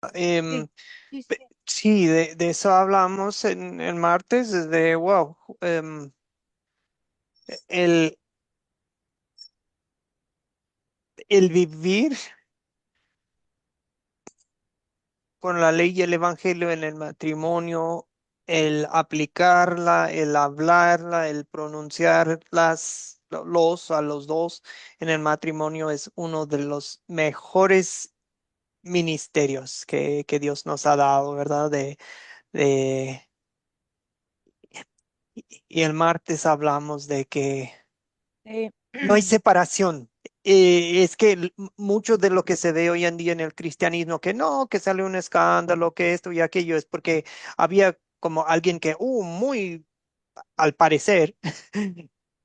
Sí, Em, sí, pe- sí. sí, de eso hablamos en el martes, desde, wow, el, el vivir con la ley y el evangelio en el matrimonio, el aplicarla, el hablarla, el pronunciarlas, los a los dos en el matrimonio es uno de los mejores ministerios que Dios nos ha dado, ¿verdad? De, y el martes hablamos de que Sí. no hay separación. Es que mucho de lo que se ve hoy en día en el cristianismo, que no, que sale un escándalo, que esto y aquello, es porque había como alguien que, muy, al parecer,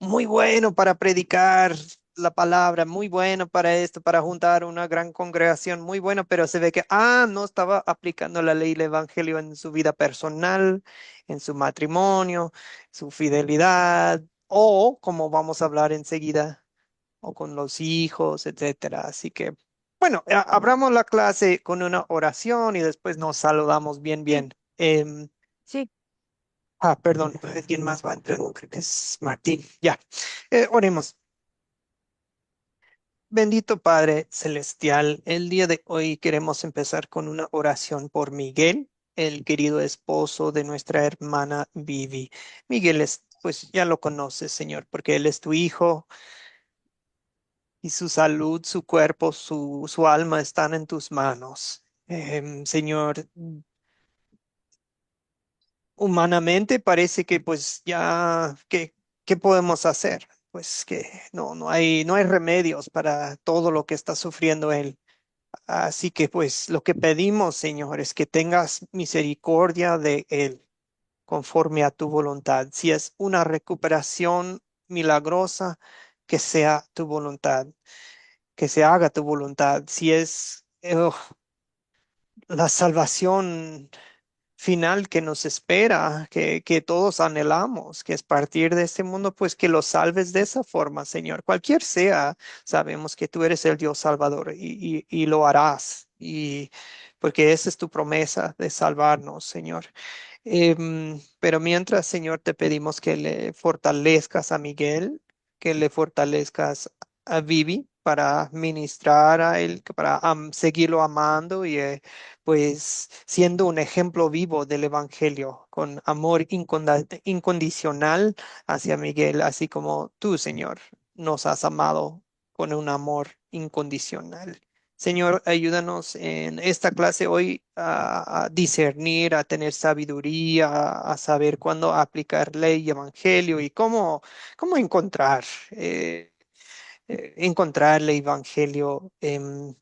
muy bueno para predicar la palabra, muy bueno para esto, para juntar una gran congregación, muy bueno, pero se ve que, no estaba aplicando la ley del evangelio en su vida personal, en su matrimonio, su fidelidad, o como vamos a hablar enseguida, o con los hijos, etcétera. Así que, bueno, abramos la clase con una oración y después nos saludamos bien, Sí, bien. sí. Perdón, ¿quién más va a entrar? No, creo que es Martín. Ya. Oremos. Bendito Padre Celestial, el día de hoy queremos empezar con una oración por Miguel, el querido esposo de nuestra hermana Vivi. Miguel es, pues ya lo conoces, Señor, porque él es tu hijo y su salud, su cuerpo, su alma están en tus manos. Señor, humanamente parece que pues ya, ¿qué podemos hacer? Pues que no hay remedios para todo lo que está sufriendo él. Así que pues lo que pedimos, Señor, es que tengas misericordia de él conforme a tu voluntad. Si es una recuperación milagrosa, que sea tu voluntad, que se haga tu voluntad. Si es la salvación final que nos espera, que todos anhelamos, que es partir de este mundo, pues que lo salves de esa forma, Señor. Cualquier sea, sabemos que tú eres el Dios Salvador y lo harás. Y porque esa es tu promesa de salvarnos, Señor. Pero mientras, Señor, te pedimos que le fortalezcas a Miguel, que le fortalezcas a Vivi para ministrar a él, para seguirlo amando y pues siendo un ejemplo vivo del Evangelio, con amor incondicional hacia Miguel, así como tú, Señor, nos has amado con un amor incondicional. Señor, ayúdanos en esta clase hoy a discernir, a tener sabiduría, a saber cuándo aplicar ley y evangelio y cómo encontrar el evangelio en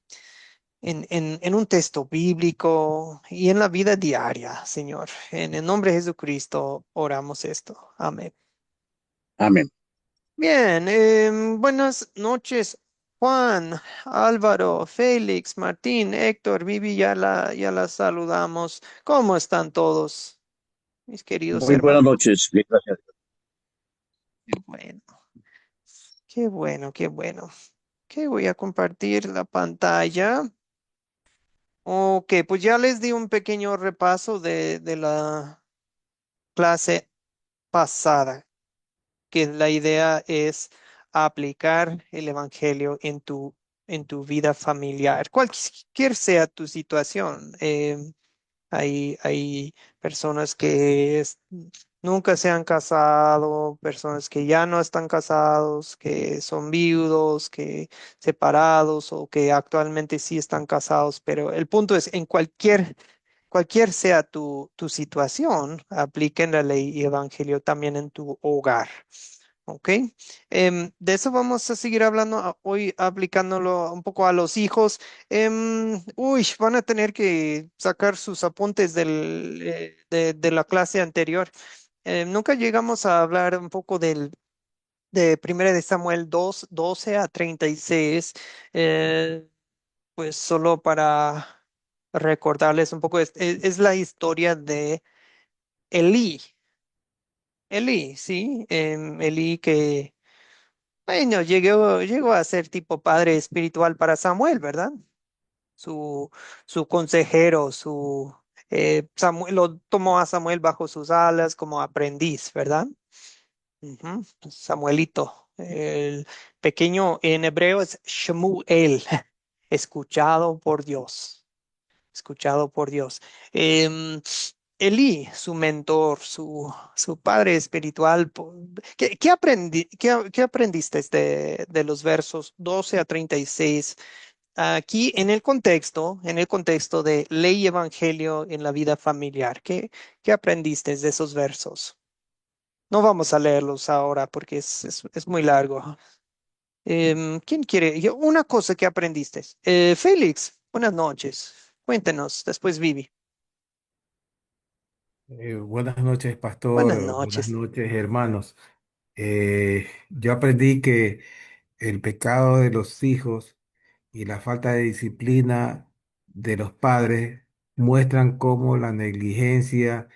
un texto bíblico y en la vida diaria, Señor. En el nombre de Jesucristo oramos esto. Amén. Amén. Bien, buenas noches, Juan, Álvaro, Félix, Martín, Héctor, Vivi, ya la saludamos. ¿Cómo están todos, mis queridos Muy buenas hermanos? noches. Bien, gracias. Qué bueno, qué bueno, qué bueno. Que voy a compartir la pantalla. Ok, pues ya les di un pequeño repaso de la clase pasada, que la idea es aplicar el evangelio en tu vida familiar, cualquier sea tu situación. Hay personas que nunca se han casado, personas que ya no están casados, que son viudos, que separados o que actualmente sí están casados, pero el punto es, en cualquier sea tu situación, apliquen la ley y evangelio también en tu hogar. ¿Ok? De eso vamos a seguir hablando hoy, aplicándolo un poco a los hijos. Van a tener que sacar sus apuntes de la clase anterior. Nunca llegamos a hablar un poco de Primera de Samuel 2 12 a 36. Pues solo para recordarles un poco, es la historia de Elí. Elí, sí, Elí que, bueno, llegó a ser tipo padre espiritual para Samuel, ¿verdad? su, su consejero, Samuel, lo tomó a Samuel bajo sus alas como aprendiz, ¿verdad? Ujú, Samuelito, el pequeño en hebreo es Shemuel, escuchado por Dios, escuchado por Dios. Em, Elí, su mentor, su padre espiritual, qué aprendiste de los versos 12 a 36? Aquí en el contexto de ley y evangelio en la vida familiar, qué aprendiste de esos versos? No vamos a leerlos ahora porque es muy largo. ¿Quién quiere? Una cosa que aprendiste. Félix, buenas noches. Cuéntenos, después Vivi. Buenas noches, Buenas pastor. Buenas noches. noches, hermanos. Yo aprendí que el pecado de los hijos y la falta de disciplina de los padres muestran cómo la negligencia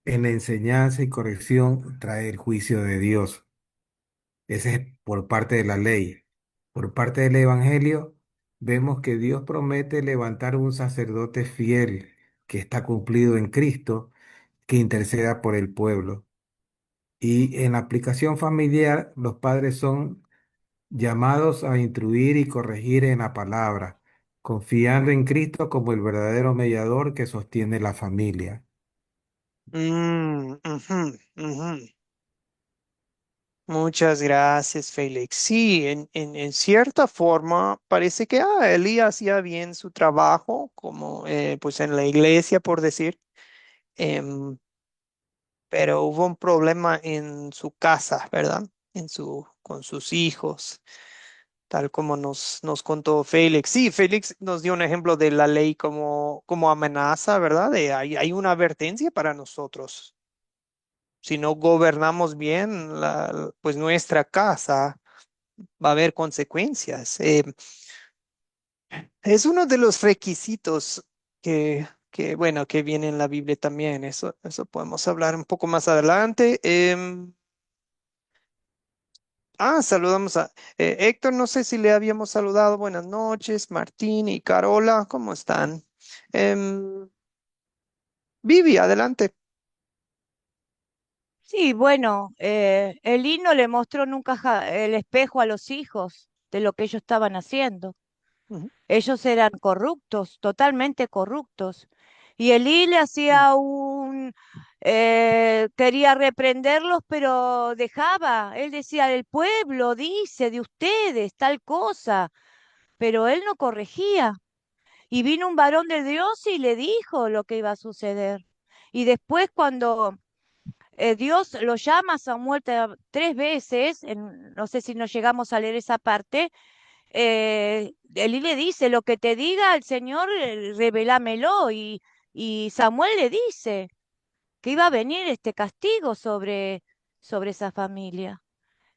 en la enseñanza y corrección trae el juicio de Dios. Ese es por parte de la ley. Por parte del Evangelio, vemos que Dios promete levantar un sacerdote fiel que está cumplido en Cristo, que interceda por el pueblo. Y en la aplicación familiar, los padres son llamados a instruir y corregir en la palabra, confiando en Cristo como el verdadero mediador que sostiene la familia. Ujú, ujú. Muchas gracias, Félix. Sí, en cierta forma parece que Elías hacía bien su trabajo, como pues en la iglesia, por decir. Em, pero hubo un problema en su casa, ¿verdad? Con sus hijos, tal como nos contó Félix. Sí, Félix nos dio un ejemplo de la ley como amenaza, ¿verdad? Hay una advertencia para nosotros. Si no gobernamos bien, pues nuestra casa va a haber consecuencias. Es uno de los requisitos bueno, que viene en la Biblia también. Eso podemos hablar un poco más adelante. Saludamos a Héctor, no sé si le habíamos saludado. Buenas noches, Martín y Carola, ¿cómo están? Em, Vivi, adelante. Sí, bueno, Elí no le mostró nunca el espejo a los hijos de lo que ellos estaban haciendo. Ujú, Ellos eran corruptos, totalmente corruptos. Y Elí le ujú. hacía quería reprenderlos, pero dejaba. Él decía, el pueblo dice de ustedes tal cosa, pero él no corregía. Y vino un varón de Dios y le dijo lo que iba a suceder. Y después cuando Dios lo llama a Samuel tres veces, no sé si nos llegamos a leer esa parte, Elí le dice, lo que te diga el Señor, revelámelo, y Samuel le dice que iba a venir este castigo sobre esa familia.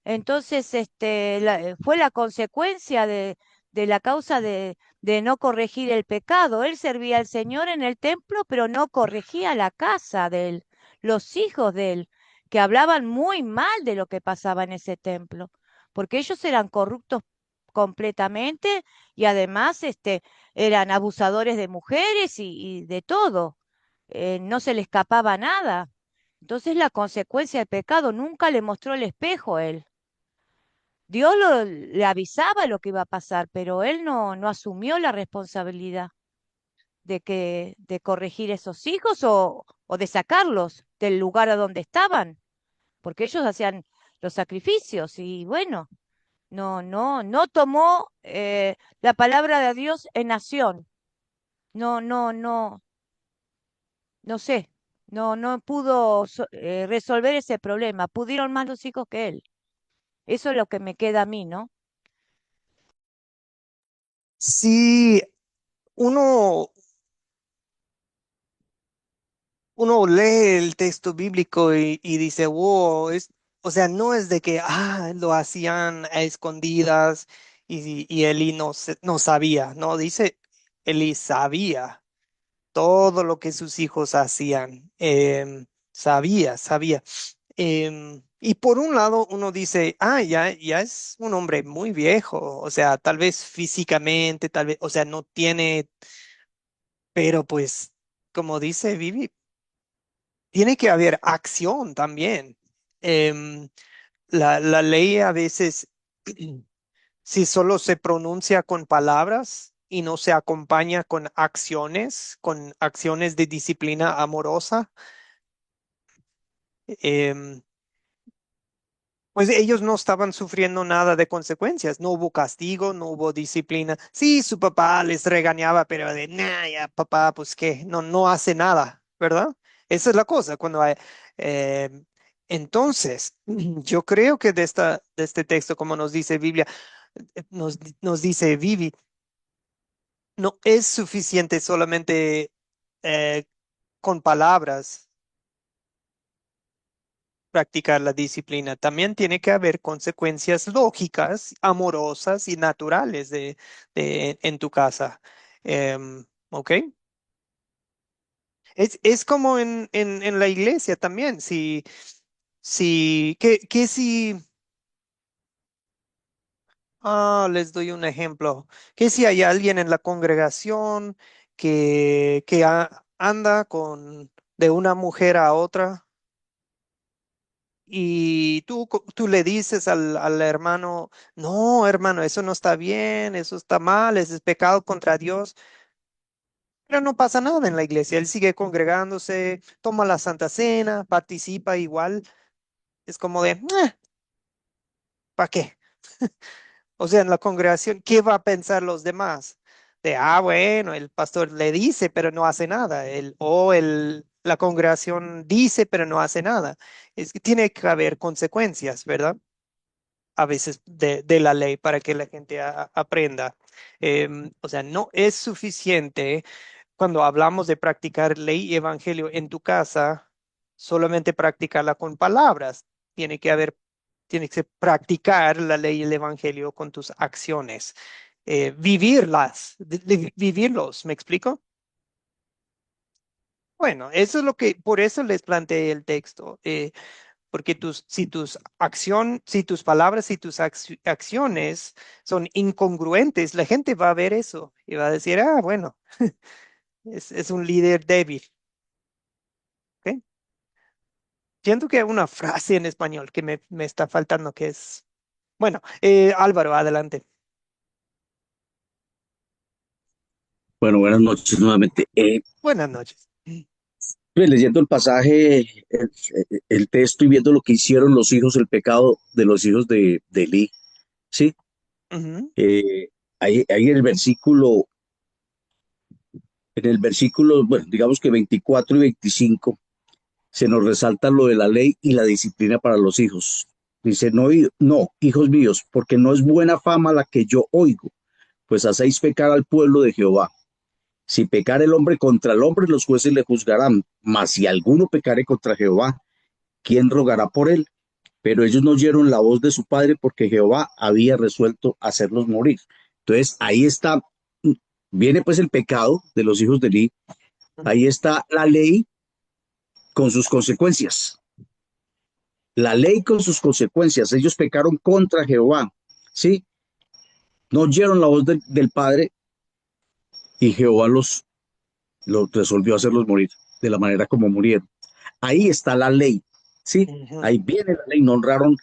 Entonces, fue la consecuencia de la causa de no corregir el pecado. Él servía al Señor en el templo, pero no corregía la casa de él, los hijos de él, que hablaban muy mal de lo que pasaba en ese templo, porque ellos eran corruptos completamente y además, eran abusadores de mujeres y de todo. No se le escapaba nada. Entonces, la consecuencia del pecado nunca le mostró el espejo a él. Dios le avisaba lo que iba a pasar, pero él no asumió la responsabilidad de corregir esos hijos o de sacarlos del lugar a donde estaban, porque ellos hacían los sacrificios y bueno, no tomó la palabra de Dios en acción. No sé, no pudo resolver ese problema. Pudieron más los hijos que él. Eso es lo que me queda a mí, ¿no? Sí, uno, uno lee el texto bíblico y dice, wow, o sea, no es de que lo hacían a escondidas y Eli no sabía, no, dice, Eli sabía todo lo que sus hijos hacían, sabía. Y por un lado uno dice, ya es un hombre muy viejo, o sea, tal vez físicamente, tal vez, o sea, no tiene, pero pues, como dice Vivi, tiene que haber acción también. Em, la ley a veces, si solo se pronuncia con palabras y no se acompaña con acciones de disciplina amorosa, em, pues ellos no estaban sufriendo nada de consecuencias, no hubo castigo, no hubo disciplina. Sí, su papá les regañaba, pero de, nah, ya papá, pues que no hace nada, ¿verdad? Esa es la cosa. Eh, entonces, yo creo que de este texto, como nos dice Biblia, nos dice Vivi, no es suficiente solamente eh, con palabras practicar la disciplina. También tiene que haber consecuencias lógicas, amorosas y naturales en tu casa. ¿Ok? Es como en la iglesia también. Que si, les doy un ejemplo, que si hay alguien en la congregación que anda de una mujer a otra, y tú le dices al hermano, no, hermano, eso no está bien, eso está mal, ese es pecado contra Dios, pero no pasa nada en la iglesia, él sigue congregándose, toma la Santa Cena, participa igual, es como de, ¿para qué? O sea, en la congregación, ¿qué va a pensar los demás? De, bueno, el pastor le dice, pero no hace nada, la congregación dice, pero no hace nada. Es que tiene que haber consecuencias, ¿verdad? A veces de la ley para que la gente aprenda. O sea, no es suficiente cuando hablamos de practicar ley y evangelio en tu casa, solamente practicarla con palabras. Tiene que practicar la ley y el evangelio con tus acciones, vivirlas, vivirlos, ¿me explico? Bueno, eso es por eso les planteé el texto. Porque si tus palabras y tus acciones son incongruentes, la gente va a ver eso y va a decir, bueno, es un líder débil. ¿Ok? Siento que hay una frase en español que me está faltando, que es, bueno, Álvaro, adelante. Bueno, buenas noches nuevamente. Buenas noches. Pues, leyendo el pasaje, el texto y viendo lo que hicieron los hijos, el pecado de los hijos de Elí, ¿sí? Ujú, Ahí en el versículo, bueno, digamos que 24 y 25, se nos resalta lo de la ley y la disciplina para los hijos. Dice, no, no, hijos míos, porque no es buena fama la que yo oigo, pues hacéis pecar al pueblo de Jehová. Si pecar el hombre contra el hombre, los jueces le juzgarán, mas si alguno pecare contra Jehová, ¿quién rogará por él? Pero ellos no oyeron la voz de su padre porque Jehová había resuelto hacerlos morir. Entonces ahí está, viene pues el pecado de los hijos de Eli, ahí está la ley con sus consecuencias. La ley con sus consecuencias, ellos pecaron contra Jehová, ¿sí? No oyeron la voz del padre y Jehová los resolvió hacerlos morir de la manera como murieron. Ahí está la ley, ¿sí? ujú. Ahí viene la ley, no honraron,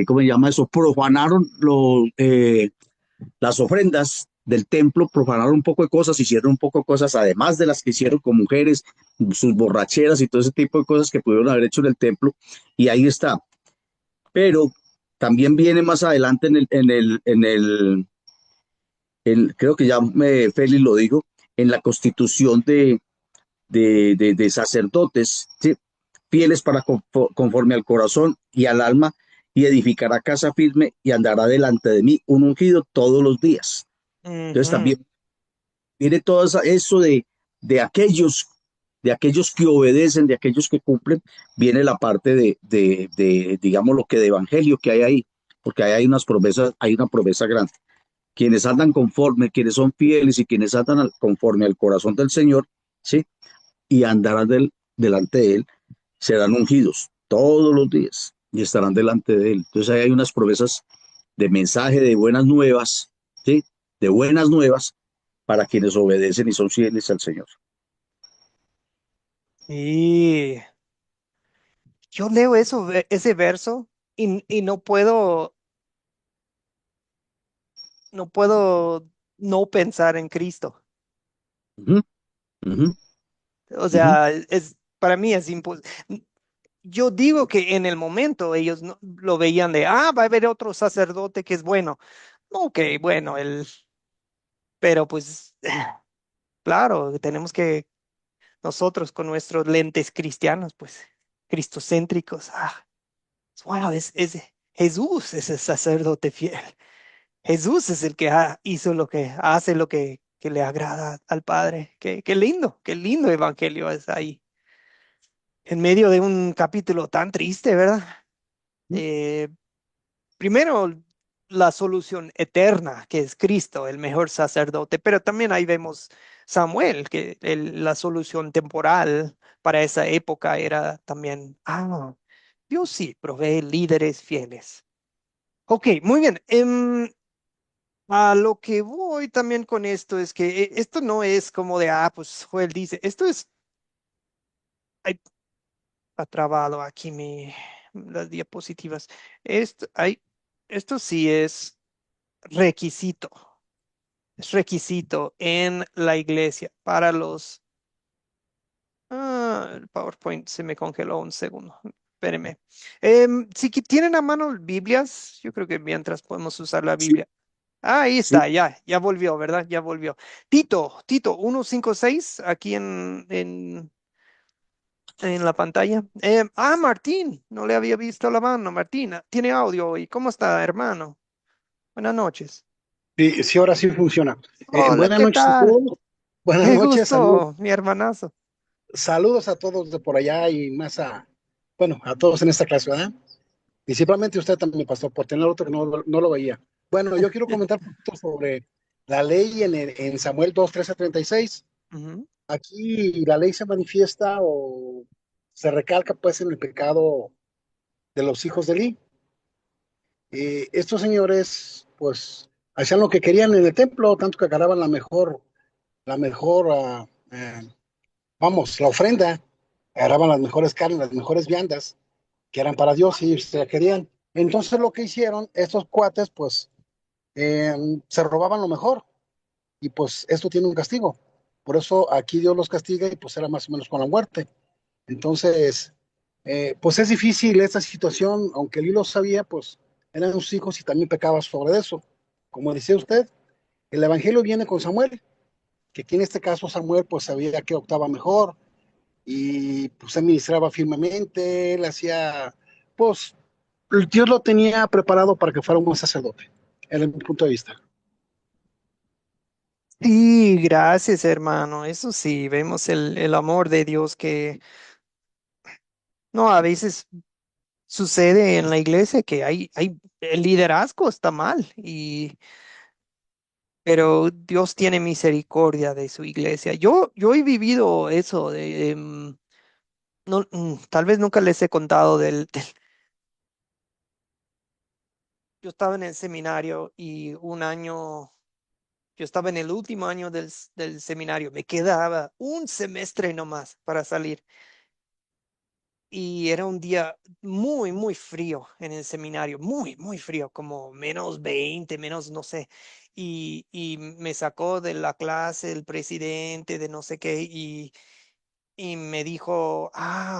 ¿cómo se llama eso? Profanaron las ofrendas del templo, profanaron un poco de cosas, hicieron un poco de cosas, además de las que hicieron con mujeres, sus borracheras y todo ese tipo de cosas que pudieron haber hecho en el templo, y ahí está. Pero también viene más adelante creo que ya Félix lo dijo, en la constitución de sacerdotes, ¿sí? Fieles para conforme al corazón y al alma, y edificará casa firme y andará delante de mí un ungido todos los días. Entonces Ujú. también viene todo eso de aquellos, de aquellos que obedecen, de aquellos que cumplen, viene la parte digamos, lo que de evangelio que hay ahí, porque ahí hay una promesa grande. Quienes andan conforme, quienes son fieles y quienes andan conforme al corazón del Señor, ¿sí? Y andarán delante de él, serán ungidos. todos los días, y estarán delante de Él. Entonces ahí hay unas promesas de mensaje de buenas nuevas, ¿sí? De buenas nuevas para quienes obedecen y son fieles al Señor. Y yo leo ese verso y no puedo no pensar en Cristo. Ujú, ujú, O ujú. sea, para mí es imposible. Yo digo que en el momento ellos lo veían de, va a haber otro sacerdote que es bueno. Ok, bueno, pero pues, claro, tenemos que nosotros con nuestros lentes cristianos, pues, cristocéntricos, wow, Jesús es el sacerdote fiel. Jesús es el que hizo lo que hace, lo que le agrada al Padre. Qué lindo evangelio es ahí, en medio de un capítulo tan triste, ¿verdad? Eh, Primero, la solución eterna, que es Cristo, el mejor sacerdote, pero también ahí vemos Samuel, que la solución temporal para esa época era también, Dios sí provee líderes fieles. Ok, muy bien. A lo que voy también con esto es que esto no es como de, pues Joel dice, esto es, ay, ha trabado aquí las diapositivas. Esto sí requisito, es requisito en la iglesia para el PowerPoint se me congeló un segundo. Espérenme. Si tienen a mano Biblias, yo creo que mientras podemos usar la Sí, Biblia. Ahí sí, está, ya volvió, ¿verdad? Ya volvió. Tito 156 aquí en la pantalla. Martín, no le había visto la mano. Martín, tiene audio hoy. ¿Cómo está, hermano? Buenas noches. Sí, sí, ahora sí funciona. Hola, Buenas ¿qué noches a tal? todos. Buenas Qué noches, saludos, gusto, mi hermanazo. saludos a todos de por allá y más bueno, a todos en esta clase, ¿verdad? Principalmente usted también, pastor, por tener otro que no lo veía. Bueno, yo quiero comentar un poquito sobre la ley en Samuel 2, 13 a 36. Ujú. Aquí la ley se manifiesta o se recalca pues en el pecado de los hijos de Eli. Estos señores pues hacían lo que querían en el templo, tanto que agarraban la mejor, vamos, la ofrenda, agarraban las mejores carnes, las mejores viandas, que eran para Dios y se la querían. Entonces lo que hicieron, estos cuates, pues, se robaban lo mejor, y pues esto tiene un castigo. Por eso aquí Dios los castiga y pues era más o menos con la muerte. Entonces, pues es difícil esta situación, aunque él lo sabía, pues eran sus hijos y también pecaba sobre eso. Como decía usted, el Evangelio viene con Samuel, que aquí en este caso Samuel pues sabía que optaba mejor y pues administraba firmemente, él hacía, pues Dios lo tenía preparado para que fuera un buen sacerdote, en mi punto de vista. Sí, gracias, hermano. Eso sí, vemos el amor de Dios que no, a veces sucede en la iglesia que el liderazgo está mal pero Dios tiene misericordia de su iglesia. Yo he vivido eso no, tal vez nunca les he contado yo estaba en el seminario y un año, yo estaba en el último año del seminario, me quedaba un semestre nomás para salir. Y era un día muy, muy frío en el seminario, muy, muy frío, como -20, menos, no sé. Y me sacó de la clase el presidente de no sé qué y me dijo,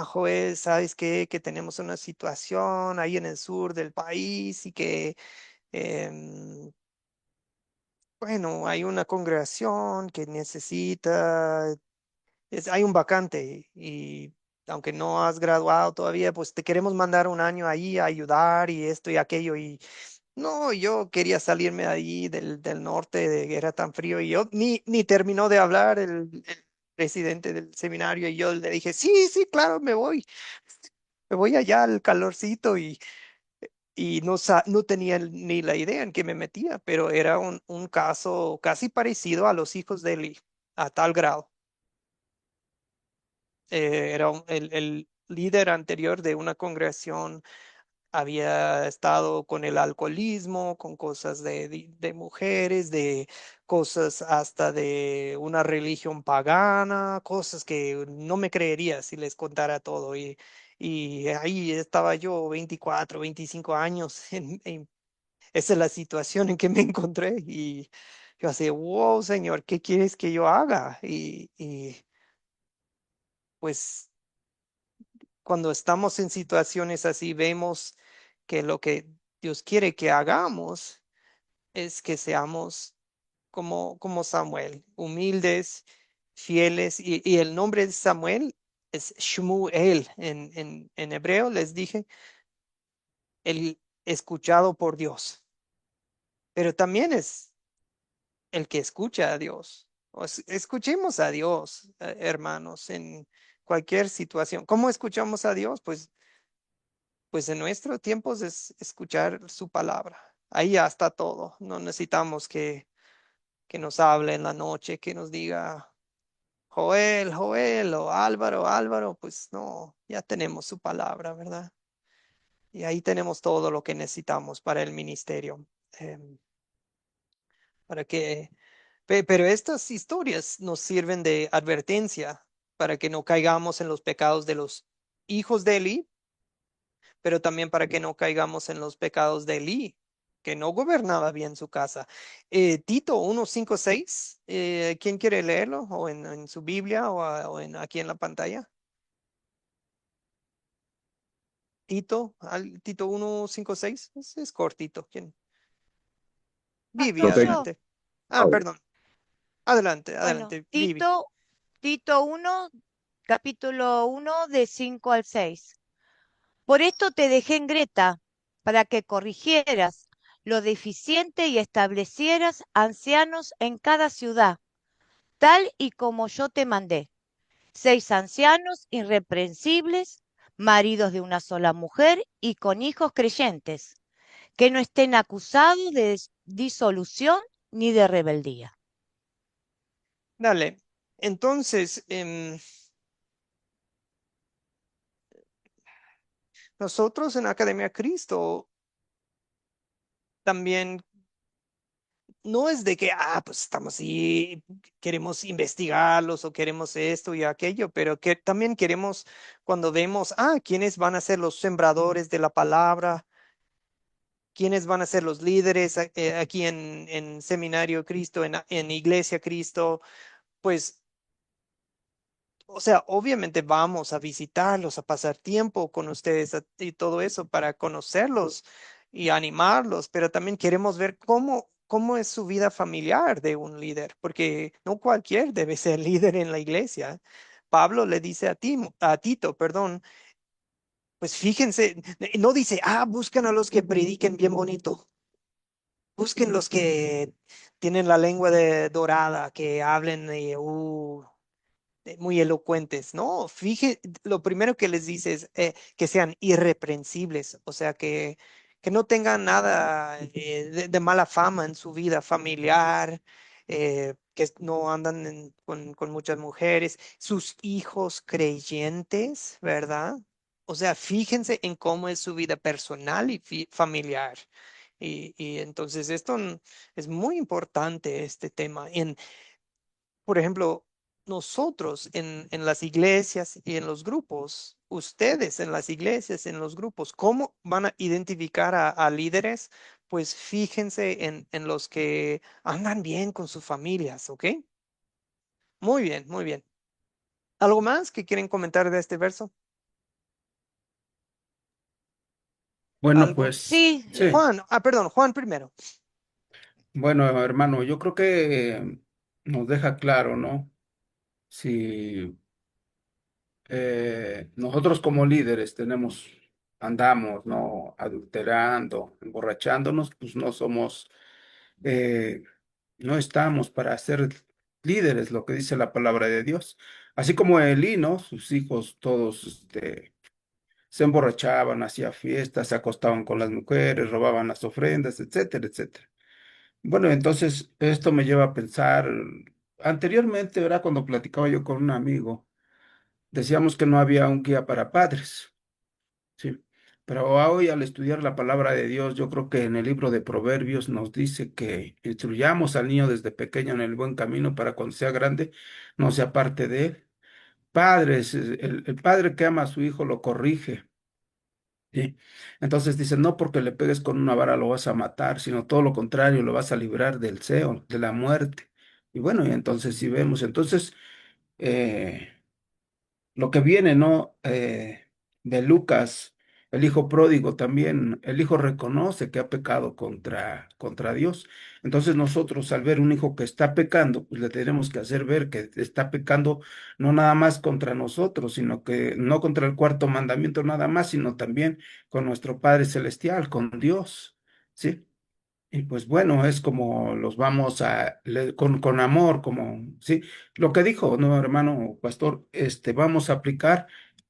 Joel, ¿sabes qué? Que tenemos una situación ahí en el sur del país y que, bueno, hay una congregación que necesita hay un vacante y aunque no has graduado todavía, pues te queremos mandar un año ahí a ayudar y esto y aquello. Y no, yo quería salirme de ahí del norte, de que era tan frío y yo ni terminó de hablar el presidente del seminario y yo le dije, sí, sí, claro, me voy allá al calorcito y no tenía ni la idea en qué me metía, pero era un caso casi parecido a los hijos de Eli, a tal grado. Era líder anterior de una congregación había estado con el alcoholismo, con cosas de mujeres, de cosas hasta de una religión pagana, cosas que no me creería si les contara todo. Y ahí estaba yo, 24, 25 años, esa es la situación en que me encontré. Y yo así, wow, Señor, ¿qué quieres que yo haga? Y pues cuando estamos en situaciones así, vemos que lo que Dios quiere que hagamos es que seamos como Samuel, humildes, fieles. Y el nombre de Samuel es Shmuel. En hebreo les dije, el escuchado por Dios, pero también es el que escucha a Dios. Escuchemos a Dios, hermanos, en cualquier situación. ¿Cómo escuchamos a Dios? Pues en nuestro tiempo es escuchar su palabra. Ahí ya está todo. No necesitamos que nos hable en la noche, que nos diga Joel, Joel o Álvaro, Álvaro. Pues no, ya tenemos su palabra, ¿verdad? Y ahí tenemos todo lo que necesitamos para el ministerio. em, para que, pero estas historias nos sirven de advertencia para que no caigamos en los pecados de los hijos de Eli, pero también para que no caigamos en los pecados de Elí, que no gobernaba bien su casa. Tito 1:5-6, ¿quién quiere leerlo? ¿O en su Biblia o aquí en la pantalla? Tito 1:5-6, es cortito. ¿Quién? Vivi, Lo tengo. Yo, adelante. Ah, Ah, bueno. perdón. Adelante, bueno, adelante, Vivi. Tito 1, capítulo 1, de 5 al 6. Por esto te dejé en Greta, para que corrigieras lo deficiente y establecieras ancianos en cada ciudad, tal y como yo te mandé. 6 ancianos irreprensibles, maridos de una sola mujer y con hijos creyentes, que no estén acusados de disolución ni de rebeldía. Dale. Entonces, nosotros en Academia Cristo también no es de que, pues estamos ahí, queremos investigarlos o queremos esto y aquello, pero que también queremos cuando vemos, quiénes van a ser los sembradores de la palabra, quiénes van a ser los líderes aquí en Seminario Cristo, en Iglesia Cristo, pues o sea, obviamente vamos a visitarlos, a pasar tiempo con ustedes y todo eso para conocerlos y animarlos, pero también queremos ver cómo es su vida familiar de un líder, porque no cualquier debe ser líder en la iglesia. Pablo le dice a Tito, perdón, pues fíjense, no dice, buscan a los que prediquen bien bonito, busquen los que tienen la lengua dorada, que hablen muy elocuentes, ¿no? Lo primero que les dice es que sean irreprensibles, o sea, que no tengan nada de mala fama en su vida familiar, que no andan con muchas mujeres, sus hijos creyentes, ¿verdad? O sea, fíjense en cómo es su vida personal y familiar. Y entonces es muy importante este tema. Por ejemplo, nosotros en las iglesias y en los grupos, ustedes en las iglesias, en los grupos, ¿cómo van a identificar a líderes? Pues fíjense en los que andan bien con sus familias, ¿ok? Muy bien, muy bien. ¿Algo más que quieren comentar de este verso? Bueno, ¿Algo? pues Sí, sí. Juan, perdón, Juan primero. Bueno, hermano, yo creo que nos deja claro, ¿no? Si nosotros como líderes andamos, ¿no? Adulterando, emborrachándonos, pues no somos, eh, no estamos para ser líderes, lo que dice la palabra de Dios. Así como Elí, ¿no? Sus hijos todos, se emborrachaban, hacían fiestas, se acostaban con las mujeres, robaban las ofrendas, etcétera, etcétera. Bueno, entonces esto me lleva a pensar, anteriormente, ¿verdad? Cuando platicaba yo con un amigo, decíamos que no había un guía para padres, ¿sí? Pero hoy al estudiar la palabra de Dios, yo creo que en el libro de Proverbios nos dice que instruyamos al niño desde pequeño en el buen camino para cuando sea grande no se aparte de él. Padres, el padre que ama a su hijo lo corrige. ¿Sí? Entonces dice, no porque le pegues con una vara lo vas a matar, sino todo lo contrario, lo vas a librar del seo, de la muerte. Y bueno, y entonces si vemos, entonces eh, lo que viene, ¿no? De Lucas, el hijo pródigo también, el hijo reconoce que ha pecado contra Dios. Entonces nosotros al ver un hijo que está pecando, pues le tenemos que hacer ver que está pecando no nada más contra nosotros, sino que no contra el cuarto mandamiento nada más, sino también con nuestro Padre Celestial, con Dios, ¿sí? Y pues bueno, es como los vamos con amor, como, sí, lo que dijo, no, hermano pastor, vamos a aplicar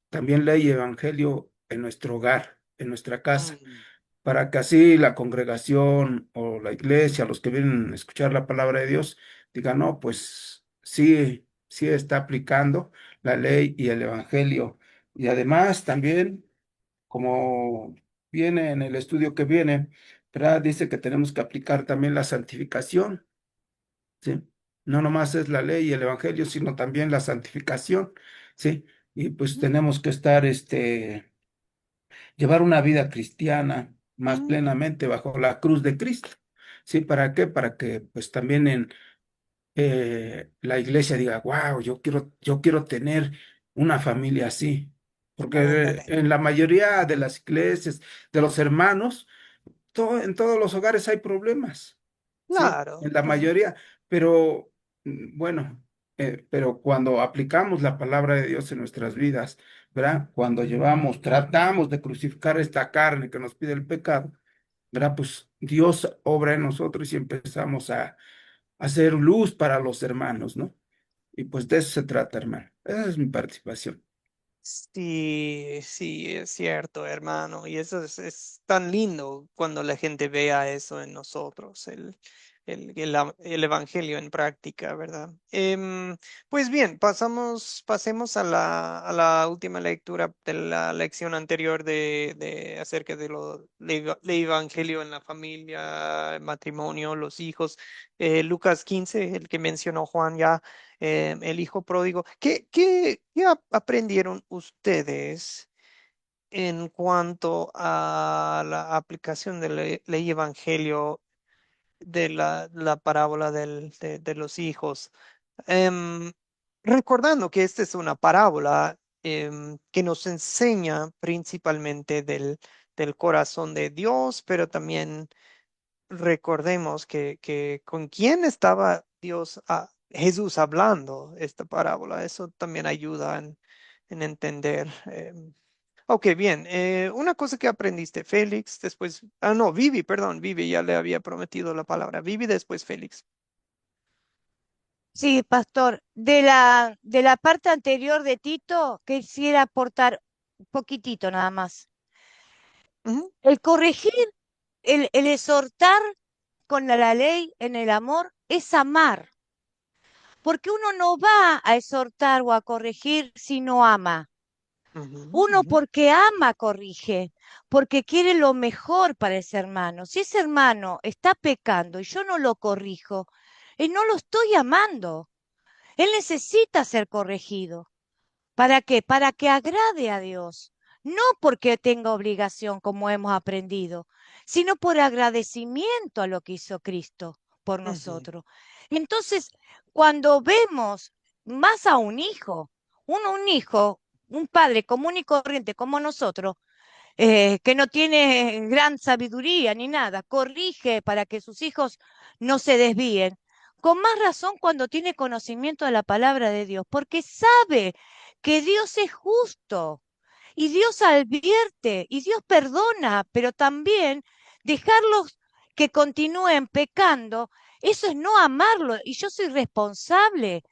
también ley y evangelio en nuestro hogar, en nuestra casa, Mm, para que así la congregación o la iglesia, los que vienen a escuchar la palabra de Dios, digan, no, pues sí, sí está aplicando la ley y el evangelio. Y además también como viene en el estudio que viene, ¿verdad? Dice que tenemos que aplicar también la santificación, ¿sí? No nomás es la ley y el evangelio, sino también la santificación, ¿sí? Y pues tenemos que estar, llevar una vida cristiana más Mm. plenamente bajo la cruz de Cristo, ¿sí? ¿Para qué? Para que pues también la iglesia diga, wow, yo quiero tener una familia así. Porque ándale. en la mayoría de las iglesias, de los hermanos, en todos los hogares hay problemas, ¿sí? Claro, En la claro. mayoría. Pero bueno, pero cuando aplicamos la palabra de Dios en nuestras vidas, ¿verdad? Cuando tratamos de crucificar esta carne que nos pide el pecado, ¿verdad? Pues Dios obra en nosotros y empezamos a hacer luz para los hermanos, ¿no? Y pues de eso se trata, hermano. Esa es mi participación. Sí, sí, es cierto, hermano. Y eso es tan lindo cuando la gente vea eso en nosotros, el evangelio en práctica, ¿verdad? Pues bien, pasemos a la última lectura de la lección anterior acerca de de evangelio en la familia, el matrimonio, los hijos. Lucas 15, el que mencionó Juan ya, el hijo pródigo. ¿Qué aprendieron ustedes en cuanto a la aplicación de ley y evangelio de la parábola de los hijos? Em, Recordando que esta es una parábola que nos enseña principalmente del corazón de Dios, pero también recordemos que con quién estaba Jesús hablando esta parábola. Eso también ayuda en entender. Ok, bien. Una cosa que aprendiste, Félix, después, no, Vivi, perdón, Vivi, ya le había prometido la palabra. Vivi, después Félix. Sí, pastor, de la parte anterior de Tito, quisiera aportar un poquitito nada más. Ujú, El corregir, el exhortar con la ley en el amor es amar, porque uno no va a exhortar o a corregir si no ama. ujú, Uno ujú, porque ama corrige, porque quiere lo mejor para ese hermano. Si ese hermano está pecando y yo no lo corrijo, no lo estoy amando. Él necesita ser corregido. ¿Para qué? Para que agrade a Dios. No porque tenga obligación, como hemos aprendido, sino por agradecimiento a lo que hizo Cristo por ujú, nosotros. Entonces, cuando vemos más a un hijo, un hijo, un padre común y corriente como nosotros, que no tiene gran sabiduría ni nada, corrige para que sus hijos no se desvíen. Con más razón cuando tiene conocimiento de la palabra de Dios, porque sabe que Dios es justo y Dios advierte y Dios perdona, pero también dejarlos que continúen pecando, eso es no amarlo y yo soy responsable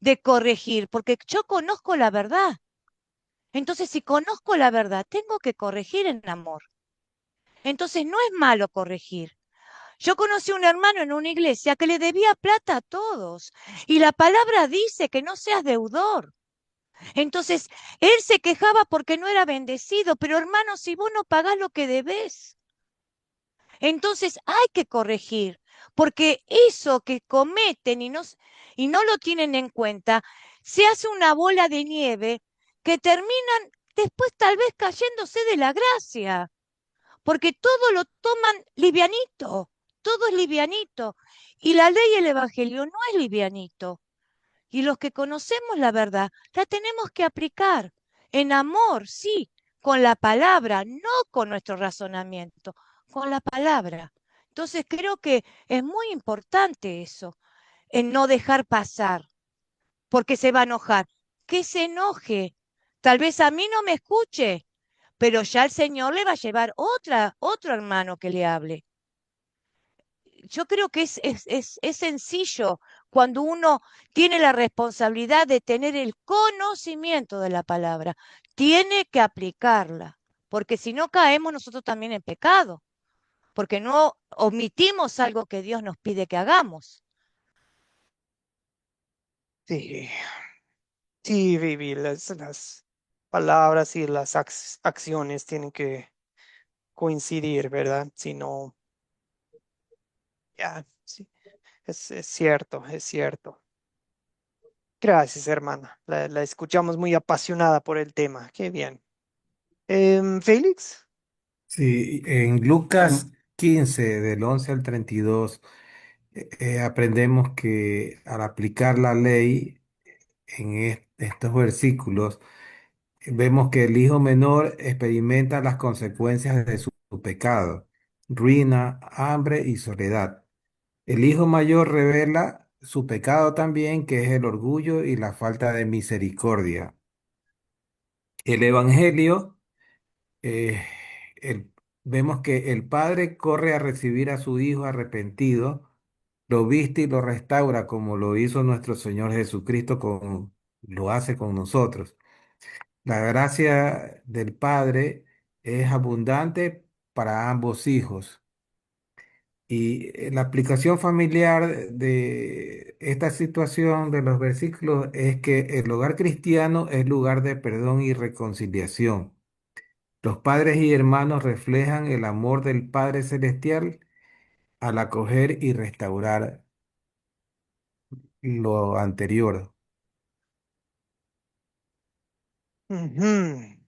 de corregir, porque yo conozco la verdad. Entonces, si conozco la verdad, tengo que corregir en amor. Entonces, no es malo corregir. Yo conocí a un hermano en una iglesia que le debía plata a todos y la palabra dice que no seas deudor. Entonces, él se quejaba porque no era bendecido, pero hermano, si vos no pagás lo que debés, entonces hay que corregir, porque eso que cometen y no lo tienen en cuenta, se hace una bola de nieve que terminan después tal vez cayéndose de la gracia, porque todo lo toman livianito, todo es livianito. Y la ley y el evangelio no es livianito. Y los que conocemos la verdad, la tenemos que aplicar en amor, sí, con la palabra, no con nuestro razonamiento, con la palabra. Entonces creo que es muy importante eso, en no dejar pasar, porque se va a enojar. Que se enoje. Tal vez a mí no me escuche, pero ya el Señor le va a llevar otro hermano que le hable. Yo creo que es sencillo cuando uno tiene la responsabilidad de tener el conocimiento de la palabra. Tiene que aplicarla, porque si no caemos nosotros también en pecado, porque no omitimos algo que Dios nos pide que hagamos. Sí, sí, Vivi, las palabras y las acciones tienen que coincidir, ¿verdad? Si no, ya, sí, es cierto, es cierto. Gracias, hermana. La escuchamos muy apasionada por el tema. Qué bien. Félix. Sí, en Lucas 15, del 11 al 32, aprendemos que al aplicar la ley en estos versículos, vemos que el hijo menor experimenta las consecuencias de su pecado, ruina, hambre y soledad. El hijo mayor revela su pecado también, que es el orgullo y la falta de misericordia. El evangelio, eh, el- vemos que el padre corre a recibir a su hijo arrepentido, lo viste y lo restaura como lo hizo nuestro Señor Jesucristo, lo hace con nosotros. La gracia del Padre es abundante para ambos hijos. Y la aplicación familiar de esta situación de los versículos es que el hogar cristiano es lugar de perdón y reconciliación. Los padres y hermanos reflejan el amor del Padre Celestial al acoger y restaurar lo anterior. Ujú.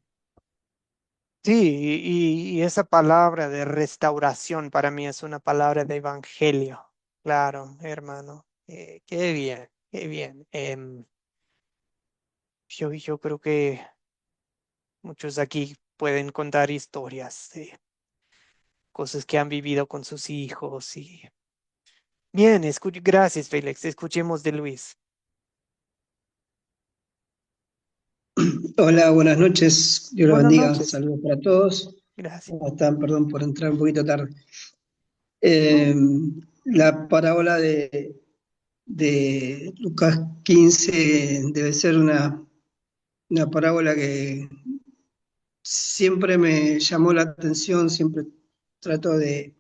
Sí, y esa palabra de restauración para mí es una palabra de evangelio. Claro, hermano. Qué bien, qué bien. Yo creo que muchos aquí pueden contar historias de cosas que han vivido con sus hijos y bien, gracias, Félix. Escuchemos de Luis. Hola, buenas noches. Dios los Buenas bendiga. noches. Saludos para todos. Gracias. ¿Cómo están? Perdón por entrar un poquito tarde. No. Eh, la parábola de Lucas 15 debe ser una parábola que siempre me llamó la atención, siempre trato de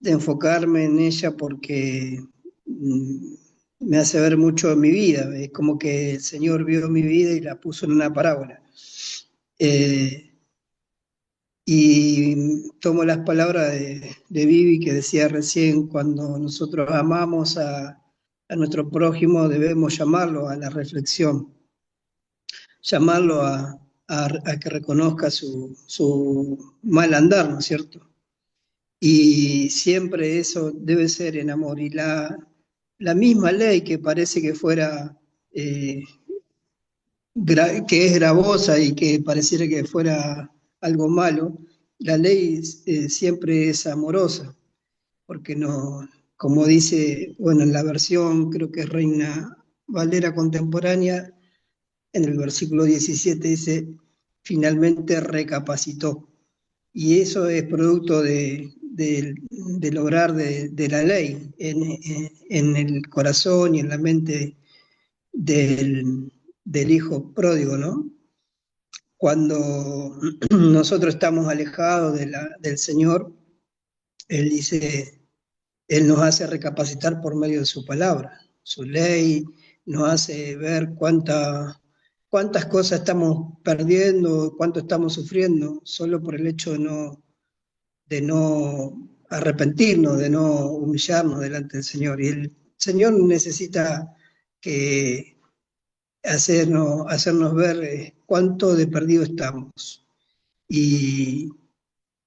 enfocarme en ella porque mm, me hace ver mucho en mi vida. Es como que el Señor vio mi vida y la puso en una parábola. Eh, Y tomo las palabras de Vivi que decía recién, cuando nosotros amamos a nuestro prójimo debemos llamarlo a la reflexión, llamarlo a que reconozca su mal andar, ¿no es cierto? Y siempre eso debe ser en amor. Y la misma ley que parece que fuera, que es gravosa y que pareciera que fuera algo malo, la ley siempre es amorosa, porque no, como dice, bueno, en la versión creo que es Reina Valera contemporánea, en el versículo 17 dice, finalmente recapacitó. Y eso es producto del obrar de la ley en el corazón y en la mente del hijo pródigo, ¿no? Cuando nosotros estamos alejados del Señor, Él dice, Él nos hace recapacitar por medio de su palabra, su ley, nos hace ver cuántas cosas estamos perdiendo, cuánto estamos sufriendo, solo por el hecho de no arrepentirnos, de no humillarnos delante del Señor. Y el Señor necesita que hacernos ver cuánto de perdido estamos. Y,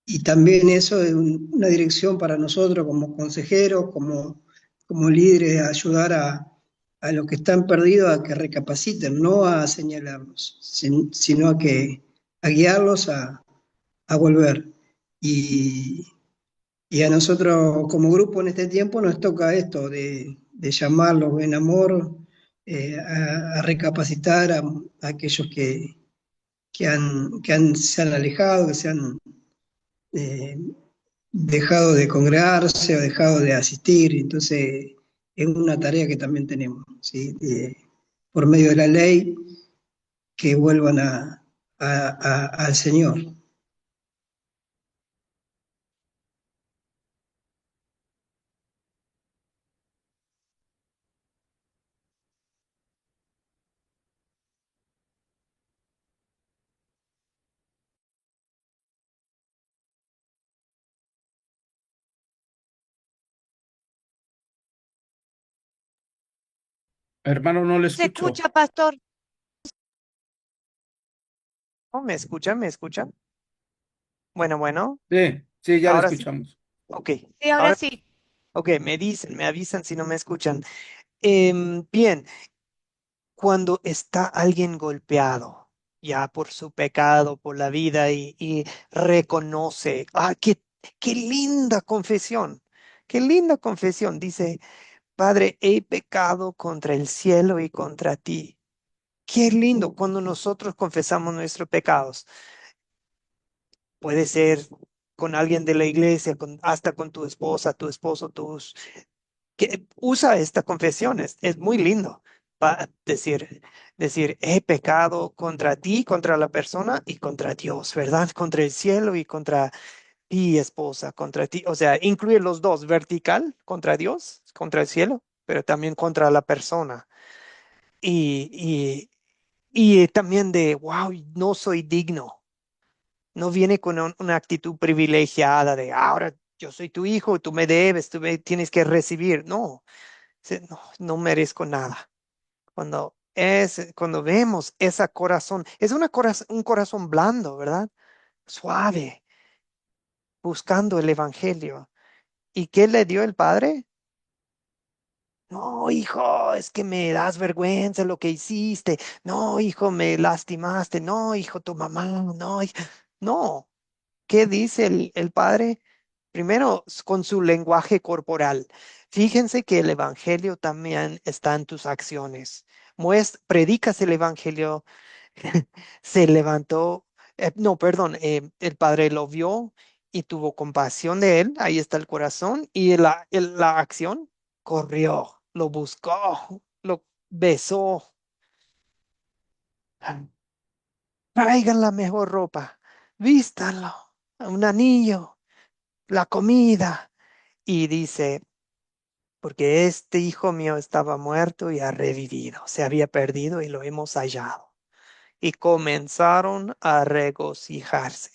y también eso es una dirección para nosotros como consejeros, como líderes, ayudar a los que están perdidos a que recapaciten, no a señalarlos, sino a guiarlos a volver. Y, y a nosotros como grupo en este tiempo nos toca esto de llamarlos en amor, a recapacitar a aquellos se han alejado, que se han eh, dejado de congregarse o dejado de asistir. Entonces, es una tarea que también tenemos, ¿sí? Por medio de la ley, que vuelvan al Señor. Hermano, no le Se escucho. escucha, pastor. ¿No me escuchan? ¿Me escuchan? Bueno, bueno, Sí, sí, ya le ahora sí. escuchamos. Ok, Sí, ahora ahora, sí. ok, me dicen, me avisan si no me escuchan. Bien, cuando está alguien golpeado ya por su pecado, por la vida y reconoce, qué linda confesión, qué linda confesión. Dice, Padre, he pecado contra el cielo y contra ti. Qué lindo cuando nosotros confesamos nuestros pecados. Puede ser con alguien de la iglesia, hasta con tu esposa, tu esposo, que usa esta confesión, es muy lindo. Decir, he pecado contra ti, contra la persona y contra Dios, ¿verdad? Contra el cielo y contra ti, esposa, contra ti. O sea, incluye los dos, vertical, contra Dios, contra el cielo, pero también contra la persona. Y, y también de, wow, no soy digno. No viene con una actitud privilegiada de, ahora yo soy tu hijo, tú me debes, tú me tienes que recibir. No, no, no merezco nada. Cuando vemos ese corazón, es un corazón blando, ¿verdad? Suave, buscando el evangelio. ¿Y qué le dio el padre? No, hijo, es que me das vergüenza lo que hiciste. No, hijo, me lastimaste. No, hijo, tu mamá. No, no. ¿Qué dice el padre? Primero, con su lenguaje corporal. Fíjense que el evangelio también está en tus acciones. Predicas el evangelio, se levantó, no, perdón, el padre lo vio y tuvo compasión de él, ahí está el corazón, y la acción corrió, lo buscó, lo besó. Traigan la mejor ropa, vístanlo, un anillo, la comida. Y dice, porque este hijo mío estaba muerto y ha revivido, se había perdido y lo hemos hallado. Y comenzaron a regocijarse.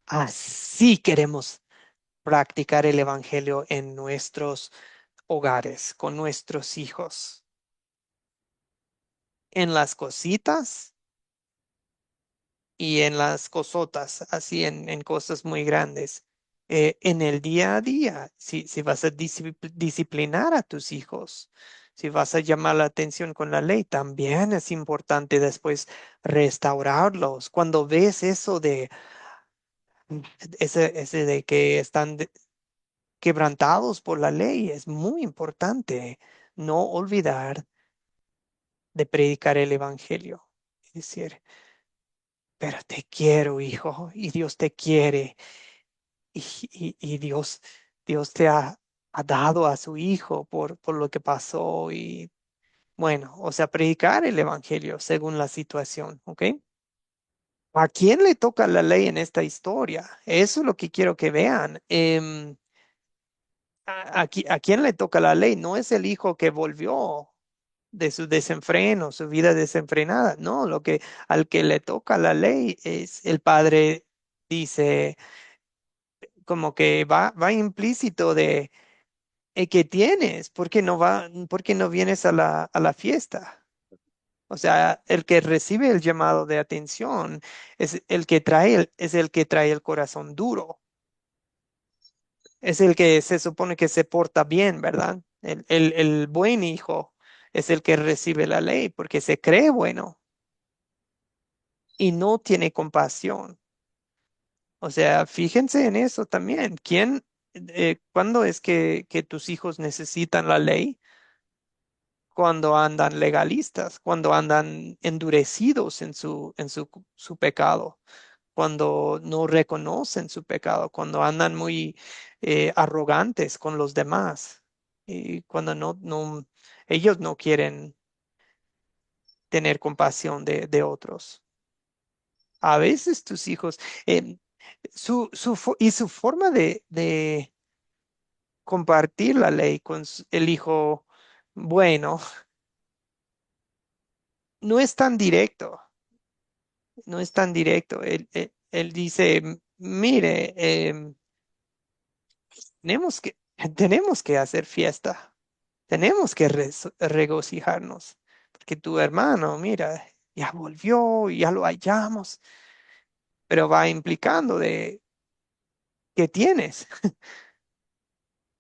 Así queremos practicar el evangelio en nuestros hogares, con nuestros hijos, en las cositas y en las cosotas, así en cosas muy grandes. En el día a día, si vas a disciplinar a tus hijos, si vas a llamar la atención con la ley, también es importante después restaurarlos. Cuando ves eso de ese de que están quebrantados por la ley, es muy importante no olvidar de predicar el evangelio. Es decir, pero te quiero, hijo, y Dios te quiere, y Dios te ha dado a su hijo por lo que pasó, y bueno, o sea, predicar el evangelio según la situación, ¿ok? ¿A quién le toca la ley en esta historia? Eso es lo que quiero que vean. ¿A quién le toca la ley? No es el hijo que volvió. de su desenfreno, su vida desenfrenada. No, lo que al que le toca la ley es el padre, dice, como que va implícito de ¿qué tienes? ¿Por qué no vienes a a la fiesta? O sea, el que recibe el llamado de atención es el que es el que trae el corazón duro. Es el que se supone que se porta bien, ¿verdad? El buen hijo es el que recibe la ley porque se cree bueno y no tiene compasión. O sea, fíjense en eso también. ¿Cuándo es que tus hijos necesitan la ley? Cuando andan legalistas, cuando andan endurecidos en su pecado, cuando no reconocen su pecado, cuando andan muy arrogantes con los demás y cuando ellos no quieren tener compasión de otros. A veces tus hijos, y su forma de compartir la ley con el hijo bueno no es tan directo. No es tan directo. Él dice, mire, tenemos que, tenemos que hacer fiesta, tenemos que regocijarnos, porque tu hermano, mira, ya volvió, ya lo hallamos, pero va implicando de qué tienes,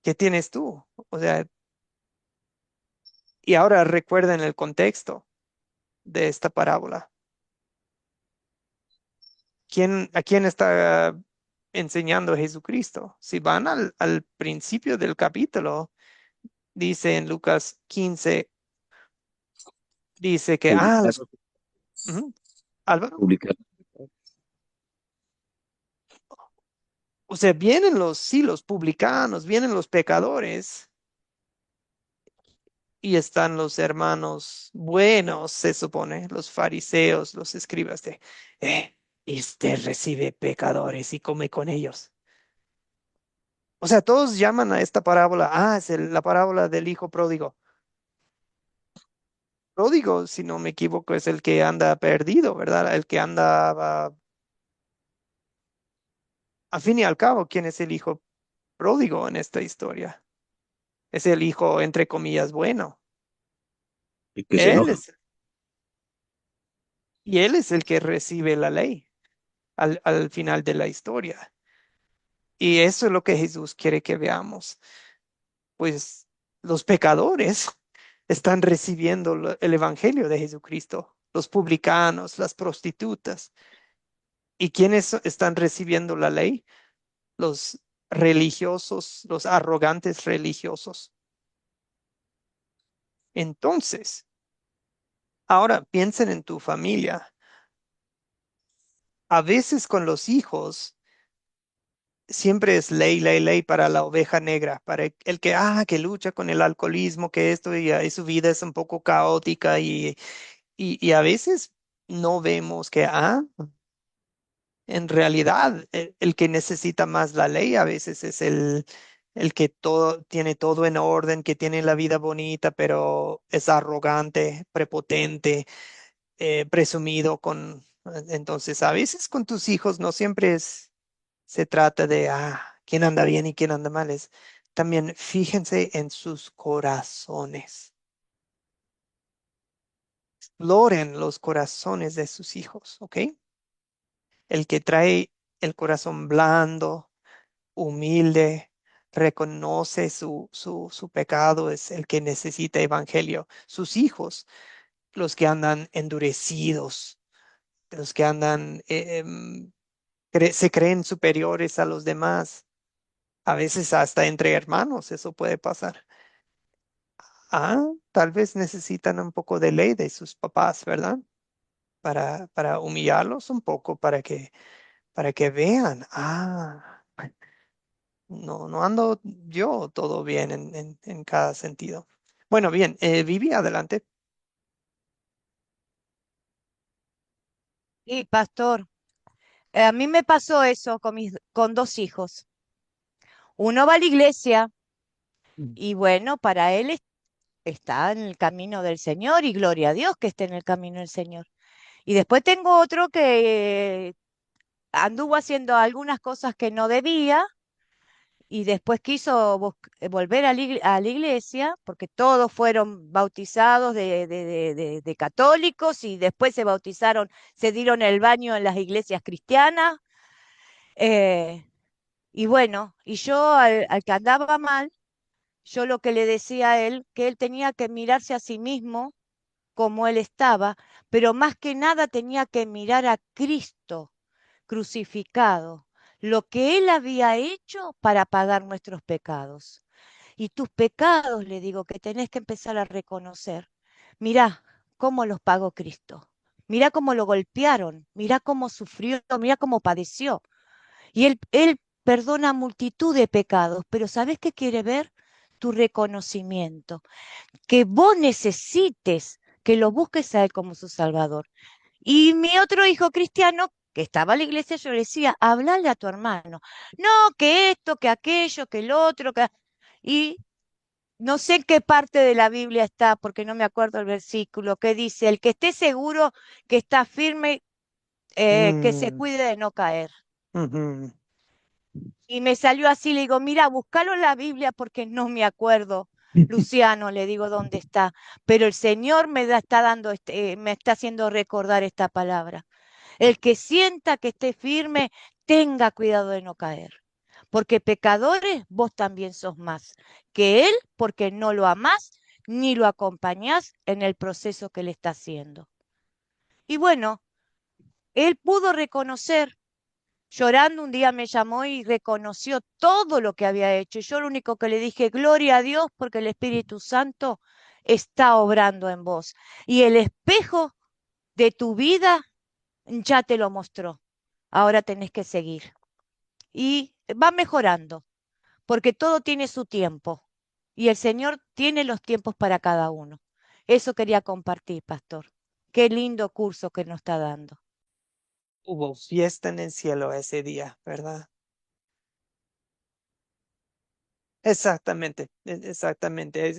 qué tienes tú. O sea, y ahora recuerden el contexto de esta parábola. ¿A quién está enseñando Jesucristo? Si van al principio del capítulo, dice en Lucas 15, dice que, Publicar, ujú, Álvaro, publicar. o sea, vienen sí, los publicanos, vienen los pecadores y están los hermanos buenos, se supone, los fariseos, los escribas de, eh, este recibe pecadores y come con ellos. O sea, todos llaman a esta parábola, es la parábola del hijo pródigo. Pródigo, si no me equivoco, es el que anda perdido, ¿verdad? El que anda, a fin y al cabo, ¿quién es el hijo pródigo en esta historia? Es el hijo, entre comillas, bueno. Y que se Él enoja. es, y él es el que recibe la ley al final de la historia. Y eso es lo que Jesús quiere que veamos. Pues los pecadores están recibiendo el evangelio de Jesucristo, los publicanos, las prostitutas. ¿Y quiénes están recibiendo la ley? Los religiosos, los arrogantes religiosos. Entonces, ahora piensen en tu familia. A veces con los hijos siempre es ley, ley, ley para la oveja negra, para el que lucha con el alcoholismo, que esto y su vida es un poco caótica y a veces no vemos que, en realidad el que necesita más la ley a veces es el que tiene todo en orden, que tiene la vida bonita, pero es arrogante, prepotente, presumido entonces a veces con tus hijos no siempre se trata de, quién anda bien y quién anda mal. También fíjense en sus corazones. Exploren los corazones de sus hijos, ¿ok? El que trae el corazón blando, humilde, reconoce su pecado, es el que necesita evangelio. Sus hijos, los que andan endurecidos, los que andan, se creen superiores a los demás. A veces hasta entre hermanos eso puede pasar. Tal vez necesitan un poco de ley de sus papás, ¿verdad? Para humillarlos un poco, para que vean, no ando yo todo bien en cada sentido. Bueno, bien, Vivi, adelante. Sí, pastor. A mí me pasó eso con dos hijos. Uno va a la iglesia y bueno, para él está en el camino del Señor y gloria a Dios que esté en el camino del Señor. Y después tengo otro que anduvo haciendo algunas cosas que no debía y después quiso volver a la iglesia, porque todos fueron bautizados de católicos y después se bautizaron, se dieron el baño en las iglesias cristianas. eh, y bueno, y yo al que andaba mal, yo lo que le decía a él, que él tenía que mirarse a sí mismo como él estaba, pero más que nada tenía que mirar a Cristo crucificado, lo que él había hecho para pagar nuestros pecados. Y tus pecados, le digo, que tenés que empezar a reconocer. Mirá cómo los pagó Cristo. Mirá cómo lo golpearon, mirá cómo sufrió, mirá cómo padeció. Y él perdona multitud de pecados, pero ¿sabés qué quiere ver? Tu reconocimiento, que vos necesites que lo busques a él como su Salvador. Y mi otro hijo cristiano, que estaba en la iglesia, yo le decía, háblale a tu hermano. No, que esto, que aquello, que el otro, que... Y no sé en qué parte de la Biblia está, porque no me acuerdo el versículo, que dice, el que esté seguro que está firme, que se Mm, cuide de no caer. ujú. Y me salió así, le digo, mira, búscalo en la Biblia porque no me acuerdo. Luciano, le digo dónde está, pero el Señor está dando, me está haciendo recordar esta palabra. El que sienta que esté firme, tenga cuidado de no caer. Porque pecadores vos también sos más que él, porque no lo amás ni lo acompañás en el proceso que le está haciendo. Y bueno, él pudo reconocer, llorando un día me llamó y reconoció todo lo que había hecho. Y yo lo único que le dije, gloria a Dios, porque el Espíritu Santo está obrando en vos. Y el espejo de tu vida ya te lo mostró. Ahora tenés que seguir. Y va mejorando, porque todo tiene su tiempo. Y el Señor tiene los tiempos para cada uno. Eso quería compartir, pastor. Qué lindo curso que nos está dando. Hubo fiesta en el cielo ese día, ¿verdad? Exactamente, exactamente.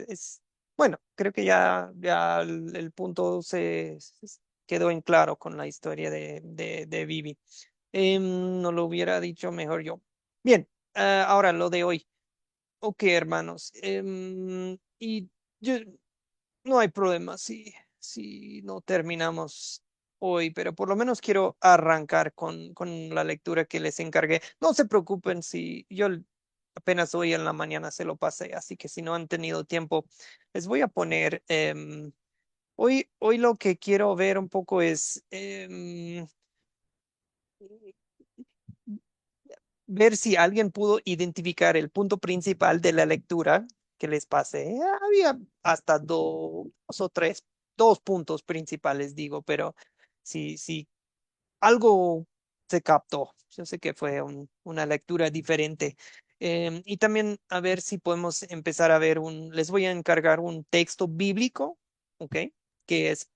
Bueno, creo que ya el punto quedó en claro con la historia de Vivi. No lo hubiera dicho mejor yo. Bien, ahora lo de hoy. Ok, hermanos. Y yo, no hay problema si no terminamos hoy, pero por lo menos quiero arrancar con la lectura que les encargué. No se preocupen si yo apenas hoy en la mañana se lo pasé, así que si no han tenido tiempo, les voy a poner, hoy lo que quiero ver un poco es ver si alguien pudo identificar el punto principal de la lectura que les pasé. Había hasta dos o tres, dos puntos principales, digo, pero si algo se captó. Yo sé que fue una lectura diferente. Y también a ver si podemos empezar a ver les voy a encargar un texto bíblico, ¿ok? Que es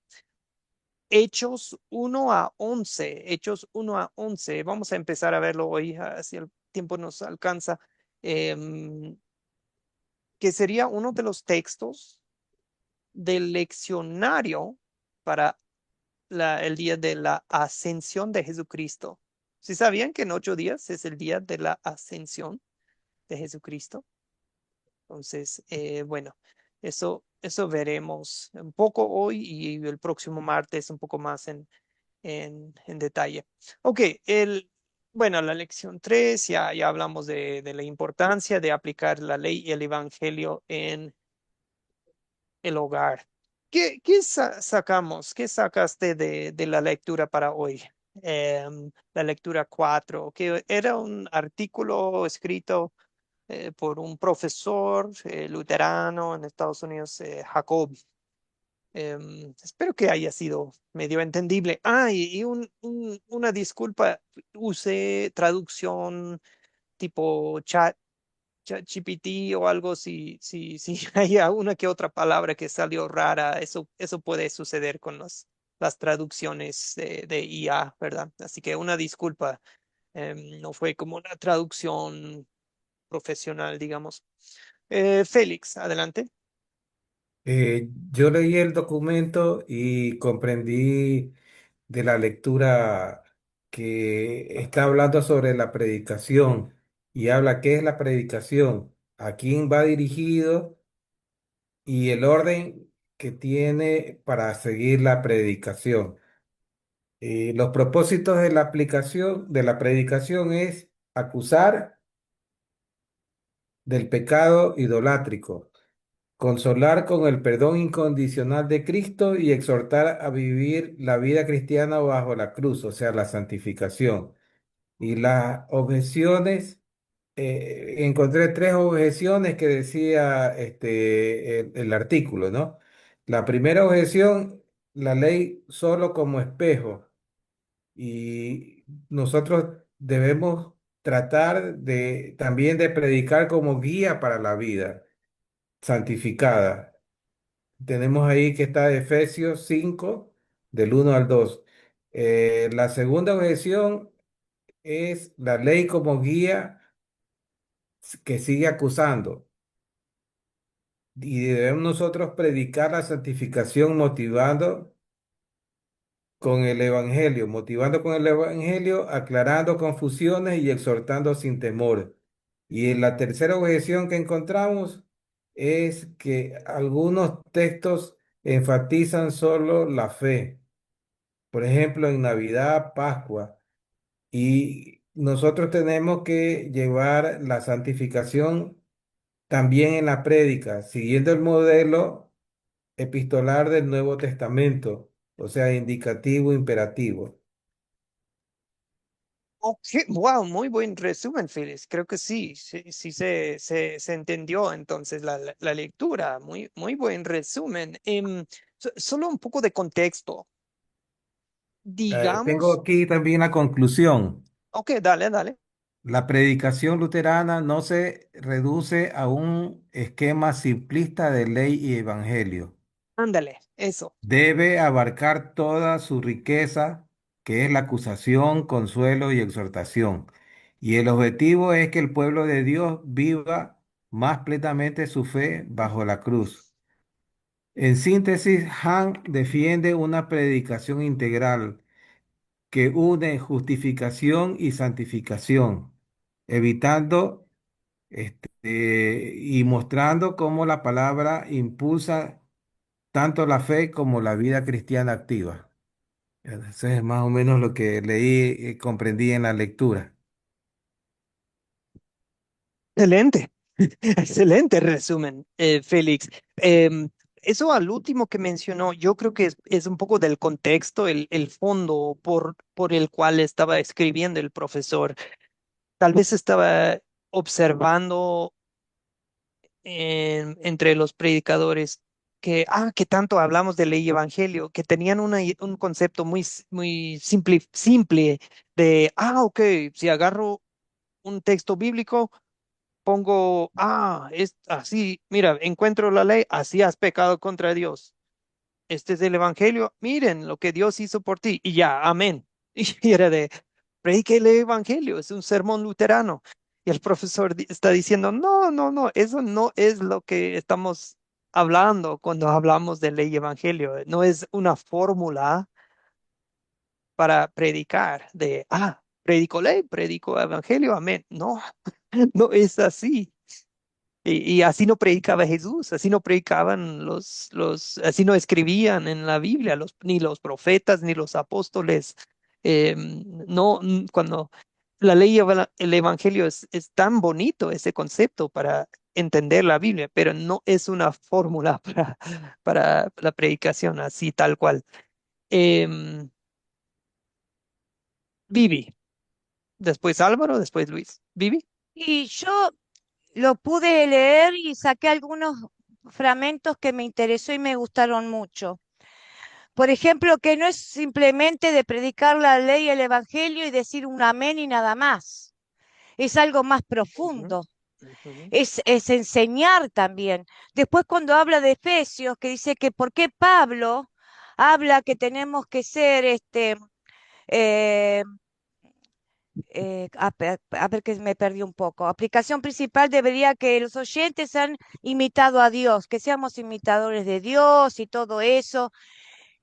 Hechos 1 a 11, Hechos 1 a 11. Vamos a empezar a verlo hoy, si el tiempo nos alcanza, em, que sería uno de los textos del leccionario para el día de la ascensión de Jesucristo. ¿Sí sabían que en 8 días es el día de la ascensión de Jesucristo? Entonces, bueno, eso veremos un poco hoy y el próximo martes un poco más en detalle. Ok, bueno, la lección 3 ya hablamos de la importancia de aplicar la ley y el evangelio en el hogar. ¿Qué sacamos? ¿Qué sacaste de la lectura para hoy? La lectura 4, que era un artículo escrito por un profesor luterano en Estados Unidos, Jacob. Espero que haya sido medio entendible. Y una disculpa, usé traducción tipo ChatGPT o algo, si hay una que otra palabra que salió rara, eso puede suceder con las traducciones de IA, ¿verdad? Así que una disculpa, no fue como una traducción profesional, digamos. Félix, adelante. Yo leí el documento y comprendí de la lectura que está hablando sobre la predicación y habla qué es la predicación, a quién va dirigido y el orden que tiene para seguir la predicación. Los propósitos de la aplicación de la predicación es acusar del pecado idolátrico, consolar con el perdón incondicional de Cristo y exhortar a vivir la vida cristiana bajo la cruz, o sea, la santificación. Y las objeciones, encontré tres objeciones que decía el artículo, ¿no? La primera objeción, la ley solo como espejo. Y nosotros debemos tratar de también de predicar como guía para la vida santificada. Tenemos ahí que está Efesios 5 del 1 al 2. La segunda objeción es la ley como guía que sigue acusando. Y debemos nosotros predicar la santificación motivando con el Evangelio, aclarando confusiones y exhortando sin temor. Y en la tercera objeción que encontramos es que algunos textos enfatizan solo la fe, por ejemplo, en Navidad, Pascua, y nosotros tenemos que llevar la santificación también en la prédica, siguiendo el modelo epistolar del Nuevo Testamento, o sea, indicativo, imperativo. Ok, wow, muy buen resumen, Félix. Creo que sí, sí se entendió entonces la lectura. Muy buen resumen. Solo un poco de contexto. Tengo Digamos, aquí también la conclusión. ok, dale, dale. La predicación luterana no se reduce a un esquema simplista de ley y evangelio. Ándale, eso. Debe abarcar toda su riqueza, que es la acusación, consuelo y exhortación. Y el objetivo es que el pueblo de Dios viva más plenamente su fe bajo la cruz. En síntesis, Han defiende una predicación integral que une justificación y santificación, evitando y mostrando cómo la palabra impulsa tanto la fe como la vida cristiana activa. Eso es más o menos lo que leí y comprendí en la lectura. Excelente, excelente resumen, Félix. Eso al último que mencionó, yo creo que es un poco del contexto, el fondo por el cual estaba escribiendo el profesor. Tal vez estaba observando entre los predicadores que tanto hablamos de ley y evangelio, que tenían un concepto muy simple de, ok, si agarro un texto bíblico, pongo, es así, mira, encuentro la ley, así has pecado contra Dios. Este es el evangelio, miren lo que Dios hizo por ti, y ya, amén. Y era de, predique el evangelio, es un sermón luterano. Y el profesor está diciendo, no, eso no es lo que estamos hablando cuando hablamos de ley y evangelio. No es una fórmula para predicar de, predico ley, predico evangelio, amén. No, no es así. Y así no predicaba Jesús, así no predicaban así no escribían en la Biblia ni los profetas ni los apóstoles. No, cuando la ley y el evangelio es tan bonito ese concepto para entender la Biblia, pero no es una fórmula para la predicación así tal cual. Em, Vivi, después Álvaro, después Luis. Vivi. Y yo lo pude leer y saqué algunos fragmentos que me interesó y me gustaron mucho. Por ejemplo, que no es simplemente de predicar la ley y el evangelio y decir un amén y nada más. Es algo más Ujú, profundo. ujú. Es enseñar también. Después cuando habla de Efesios, que dice que por qué Pablo habla que tenemos que ser eh, a ver que me perdí un poco. Aplicación principal debería que los oyentes han imitado a Dios, que seamos imitadores de Dios y todo eso,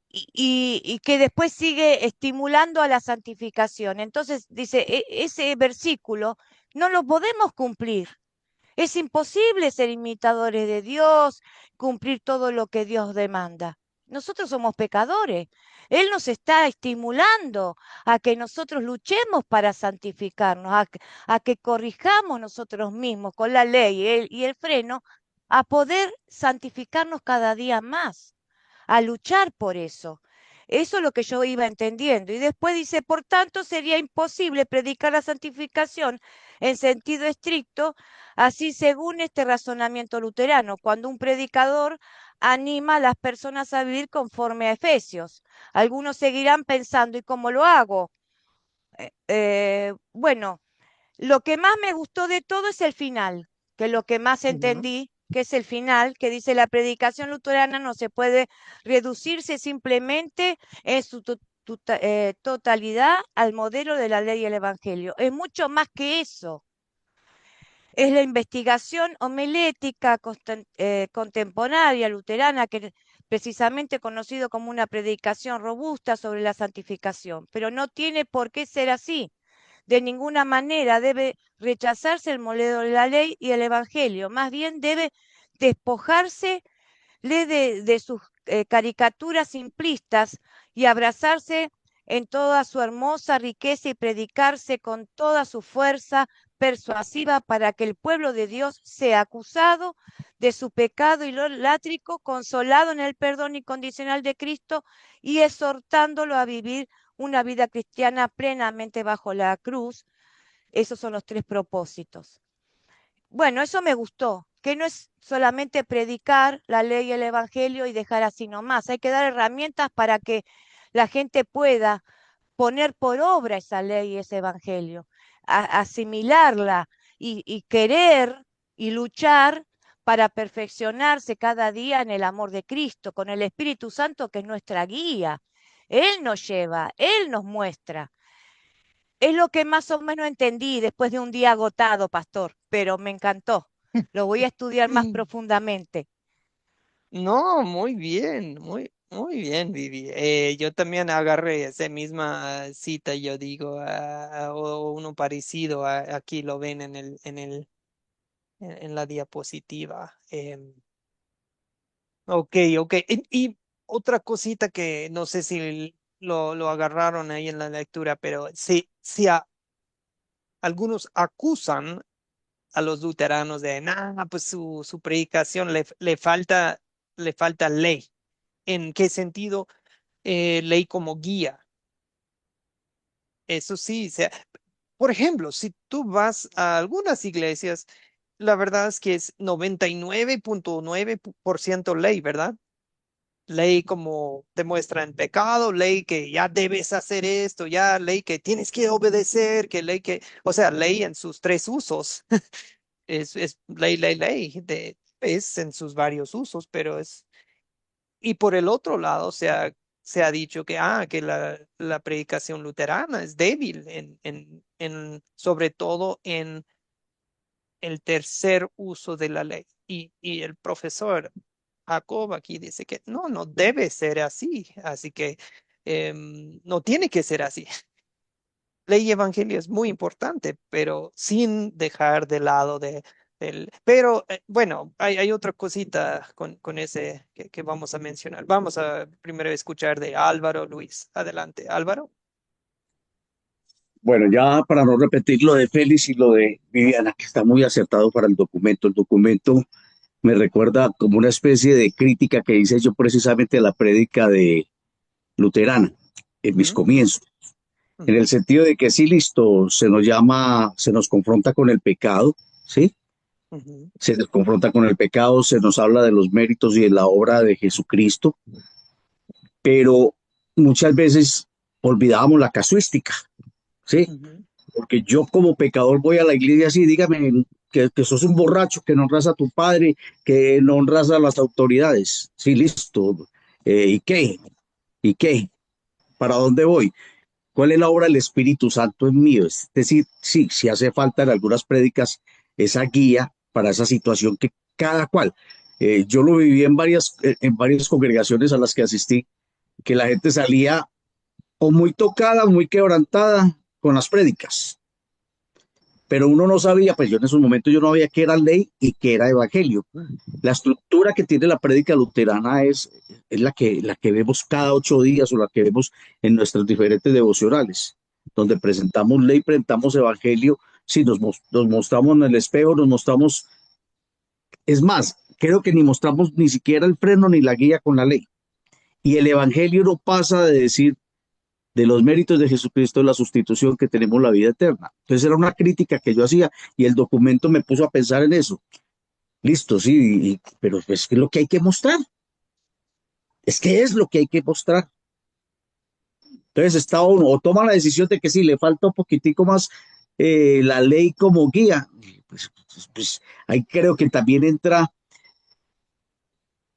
y que después sigue estimulando a la santificación. Entonces dice, ese versículo no lo podemos cumplir. Es imposible ser imitadores de Dios, cumplir todo lo que Dios demanda. Nosotros somos pecadores. Él nos está estimulando a que nosotros luchemos para santificarnos, a que corrijamos nosotros mismos con la ley y el freno, a poder santificarnos cada día más, a luchar por eso. Eso es lo que yo iba entendiendo. Y después dice, por tanto, sería imposible predicar la santificación en sentido estricto, así según este razonamiento luterano, cuando un predicador anima a las personas a vivir conforme a Efesios. Algunos seguirán pensando, ¿y cómo lo hago? Bueno, lo que más me gustó de todo es el final, que lo que más Ujú. entendí, que es el final, que dice la predicación luterana no se puede reducirse simplemente en su totalidad al modelo de la ley y el evangelio. Es mucho más que eso. Es la investigación homilética contemporánea luterana, que precisamente conocido como una predicación robusta sobre la santificación, pero no tiene por qué ser así. De ninguna manera debe rechazarse el modelo de la ley y el evangelio, más bien debe despojarse de sus caricaturas simplistas y abrazarse en toda su hermosa riqueza y predicarse con toda su fuerza persuasiva para que el pueblo de Dios sea acusado de su pecado idolátrico, consolado en el perdón incondicional de Cristo y exhortándolo a vivir una vida cristiana plenamente bajo la cruz. Esos son los tres propósitos. Bueno, eso me gustó, que no es solamente predicar la ley y el evangelio y dejar así nomás. Hay que dar herramientas para que la gente pueda poner por obra esa ley y ese evangelio, asimilarla y querer y luchar para perfeccionarse cada día en el amor de Cristo, con el Espíritu Santo que es nuestra guía. Él nos lleva, Él nos muestra. Es lo que más o menos entendí después de un día agotado, pastor, pero me encantó. Lo voy a estudiar más profundamente. No, muy bien, Vivi. Yo también agarré esa misma cita, yo digo, o uno parecido, aquí lo ven en la diapositiva. Ok, ok. Y otra cosita que no sé si lo agarraron ahí en la lectura, pero si algunos acusan a los luteranos de, nada, pues su predicación le falta ley. ¿En qué sentido? Ley como guía. Eso sí, por ejemplo, si tú vas a algunas iglesias, la verdad es que es 99.9% ley, ¿verdad? Ley como te muestra en pecado, ley que ya debes hacer esto, ya ley que tienes que obedecer, que ley que, o sea, ley en sus tres usos. Es ley, es en sus varios usos, pero es. Y por el otro lado, se ha dicho que la predicación luterana es débil, sobre todo en el tercer uso de la ley. Y el profesor Jacob aquí dice que no debe ser así. Así que no tiene que ser así. Ley y evangelio es muy importante, pero sin dejar de lado pero bueno, hay otra cosita con ese que vamos a mencionar. Vamos a primero escuchar de Álvaro Luis. Adelante, Álvaro. Bueno, ya para no repetir lo de Félix y lo de Viviana, que está muy acertado para el documento me recuerda como una especie de crítica que hice yo precisamente a la prédica de luterana en mis Ujú, comienzos, en el ujú, sentido de que sí, listo, se nos llama, se nos confronta con el pecado, ¿sí? ujú, Se nos confronta con el pecado, se nos habla de los méritos y de la obra de Jesucristo, pero muchas veces olvidábamos la casuística, ¿sí? ujú, Porque yo como pecador voy a la iglesia así, dígame que sos un borracho, que no honras a tu padre, que no honras a las autoridades. Sí, listo. ¿Y qué? ¿Y qué? ¿Para dónde voy? ¿Cuál es la obra del Espíritu Santo en mí? Es decir, sí, sí hace falta en algunas prédicas esa guía para esa situación que cada cual. Yo lo viví en varias congregaciones a las que asistí, que la gente salía o muy tocada, muy quebrantada con las prédicas, pero uno no sabía, pues yo en esos momentos yo no sabía qué era ley y qué era evangelio. La estructura que tiene la prédica luterana es la que vemos cada 8 días o la que vemos en nuestros diferentes devocionales, donde presentamos ley, presentamos evangelio, sí, nos mostramos en el espejo, nos mostramos, es más, creo que ni mostramos ni siquiera el freno ni la guía con la ley. Y el evangelio no pasa de decir de los méritos de Jesucristo, la sustitución que tenemos la vida eterna. Entonces era una crítica que yo hacía y el documento me puso a pensar en eso. Listo, sí, pero es que es lo que hay que mostrar. Es que es lo que hay que mostrar. Entonces está uno, o toma la decisión de que sí, le falta un poquitico más la ley como guía. Pues ahí creo que también entra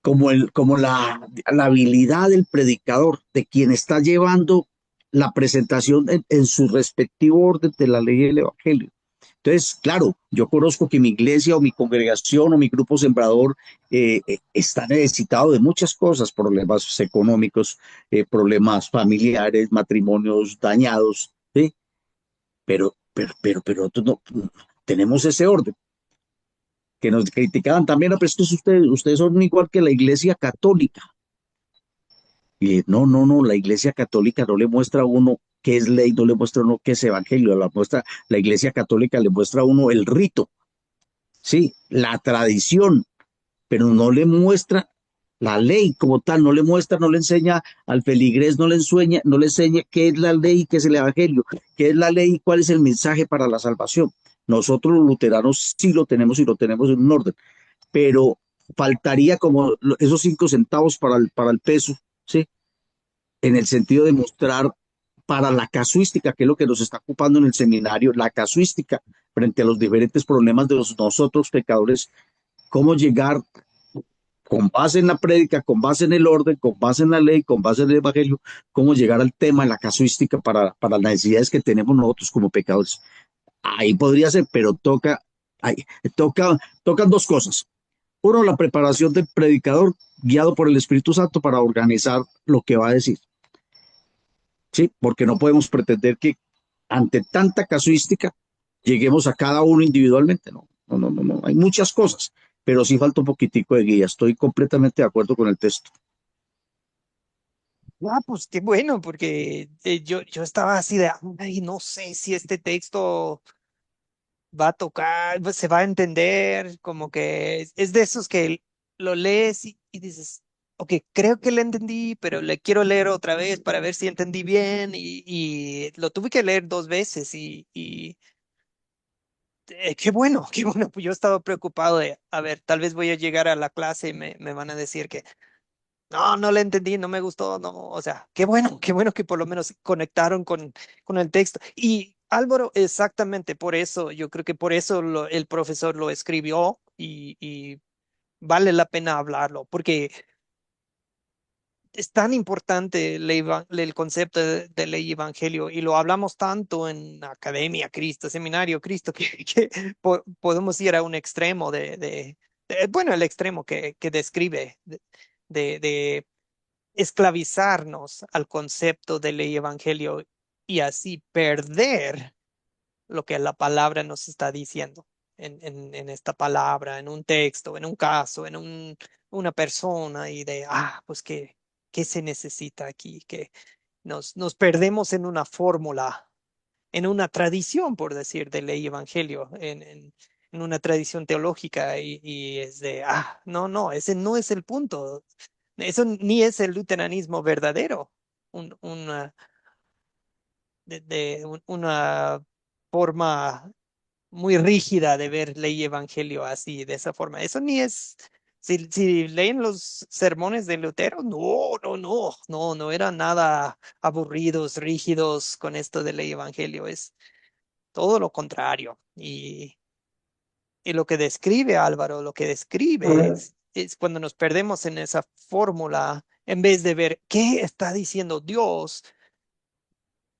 como la habilidad del predicador, de quien está llevando la presentación en su respectivo orden de la ley y el evangelio. Entonces, claro, yo conozco que mi iglesia o mi congregación o mi grupo sembrador está necesitado de muchas cosas, problemas económicos, problemas familiares, matrimonios dañados, ¿sí? Pero nosotros no tenemos ese orden que nos criticaban también, no, pero es que ustedes son igual que la iglesia católica. Y no, la iglesia católica no le muestra a uno qué es ley, no le muestra a uno qué es evangelio, la iglesia católica le muestra a uno el rito, sí, la tradición, pero no le muestra la ley como tal, no le muestra, no le enseña al feligrés, no le enseña qué es la ley y qué es el evangelio, qué es la ley y cuál es el mensaje para la salvación. Nosotros los luteranos sí lo tenemos y lo tenemos en un orden, pero faltaría como esos 5 centavos para el peso, ¿sí? En el sentido de mostrar para la casuística, que es lo que nos está ocupando en el seminario, la casuística frente a los diferentes problemas de nosotros pecadores, cómo llegar con base en la prédica, con base en el orden, con base en la ley, con base en el evangelio, cómo llegar al tema de la casuística para las necesidades que tenemos nosotros como pecadores. Ahí podría ser, pero ahí, tocan dos cosas. Uno, la preparación del predicador guiado por el Espíritu Santo para organizar lo que va a decir. Sí, porque no podemos pretender que ante tanta casuística lleguemos a cada uno individualmente, no, hay muchas cosas, pero sí falta un poquitico de guía, estoy completamente de acuerdo con el texto. Ah, pues qué bueno, porque yo estaba así de, ay, no sé si este texto va a tocar, pues, se va a entender, como que es de esos que lo lees y dices, ok, creo que le entendí, pero le quiero leer otra vez para ver si entendí bien y lo tuve que leer 2 veces y qué bueno, qué bueno, pues yo estaba preocupado de, a ver, tal vez voy a llegar a la clase y me van a decir que no, no le entendí, no me gustó, no, o sea, qué bueno que por lo menos conectaron con el texto. Y Álvaro, exactamente por eso, yo creo que por eso el profesor lo escribió y vale la pena hablarlo, porque es tan importante el concepto de ley y evangelio y lo hablamos tanto en academia, Cristo, seminario, Cristo, que podemos ir a un extremo bueno, el extremo que describe de esclavizarnos al concepto de ley y evangelio y así perder lo que la palabra nos está diciendo en esta palabra, en un texto, en un caso, una persona y de, pues qué se necesita aquí, que nos perdemos en una fórmula, en una tradición, por decir, de ley y evangelio, en una tradición teológica y es de, no, ese no es el punto. Eso ni es el luteranismo verdadero, una, una forma muy rígida de ver ley y evangelio así, de esa forma. Eso ni es, si leen los sermones de Lutero, no eran nada aburridos, rígidos con esto de ley y evangelio, es todo lo contrario. Y lo que describe Álvaro, lo que describe es cuando nos perdemos en esa fórmula, en vez de ver qué está diciendo Dios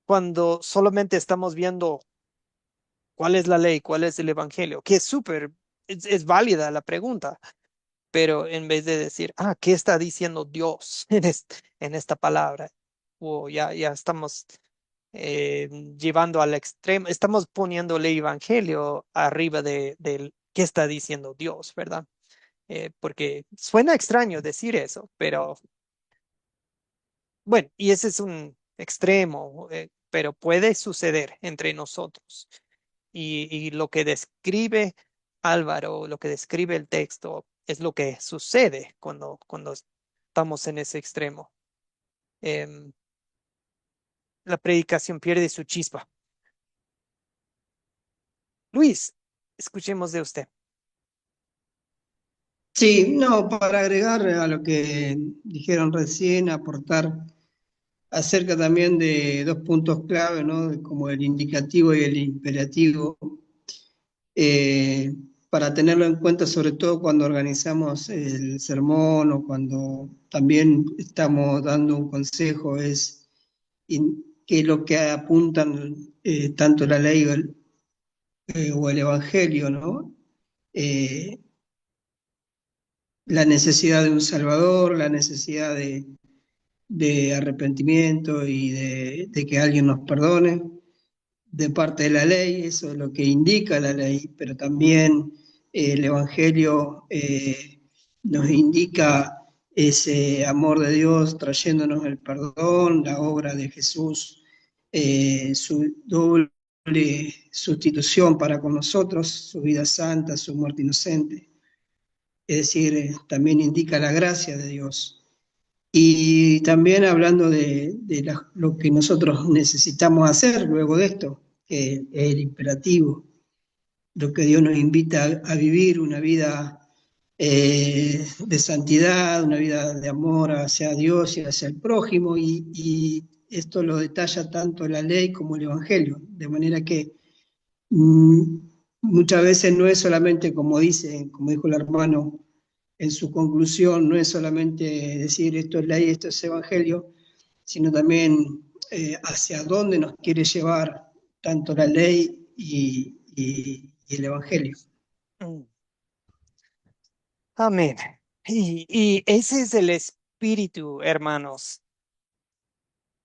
cuando solamente estamos viendo cuál es la ley, cuál es el evangelio, que es súper, es válida la pregunta, pero en vez de decir, ah, ¿qué está diciendo Dios en esta palabra? O ya estamos llevando al extremo, estamos poniendo el evangelio arriba del qué está diciendo Dios, ¿verdad? Porque suena extraño decir eso, pero bueno, y ese es un extremo, pero puede suceder entre nosotros. Y lo que describe Álvaro, lo que describe el texto, es lo que sucede cuando estamos en ese extremo. Em, la predicación pierde su chispa. Luis, escuchemos de usted. Sí, no, para agregar a lo que dijeron recién, aportar acerca también de dos puntos clave, ¿no? Como el indicativo y el imperativo, eh, para tenerlo en cuenta sobre todo cuando organizamos el sermón o cuando también estamos dando un consejo, es que lo que apuntan tanto la ley o el evangelio, ¿no? Eh, la necesidad de un Salvador, la necesidad de arrepentimiento y de que alguien nos perdone de parte de la ley, eso es lo que indica la ley, pero también el Evangelio nos indica ese amor de Dios trayéndonos el perdón, la obra de Jesús, su doble sustitución para con nosotros, su vida santa, su muerte inocente. Es decir, también indica la gracia de Dios. Y también hablando de lo que nosotros necesitamos hacer luego de esto, que es el imperativo, lo que Dios nos invita a vivir, una vida de santidad, una vida de amor hacia Dios y hacia el prójimo, y esto lo detalla tanto la ley como el Evangelio, de manera que mm, muchas veces no es solamente como dice, como dijo el hermano en su conclusión, no es solamente decir esto es ley, esto es evangelio, sino también hacia dónde nos quiere llevar tanto la ley y el evangelio. Mm, amén. Y ese es el espíritu, hermanos,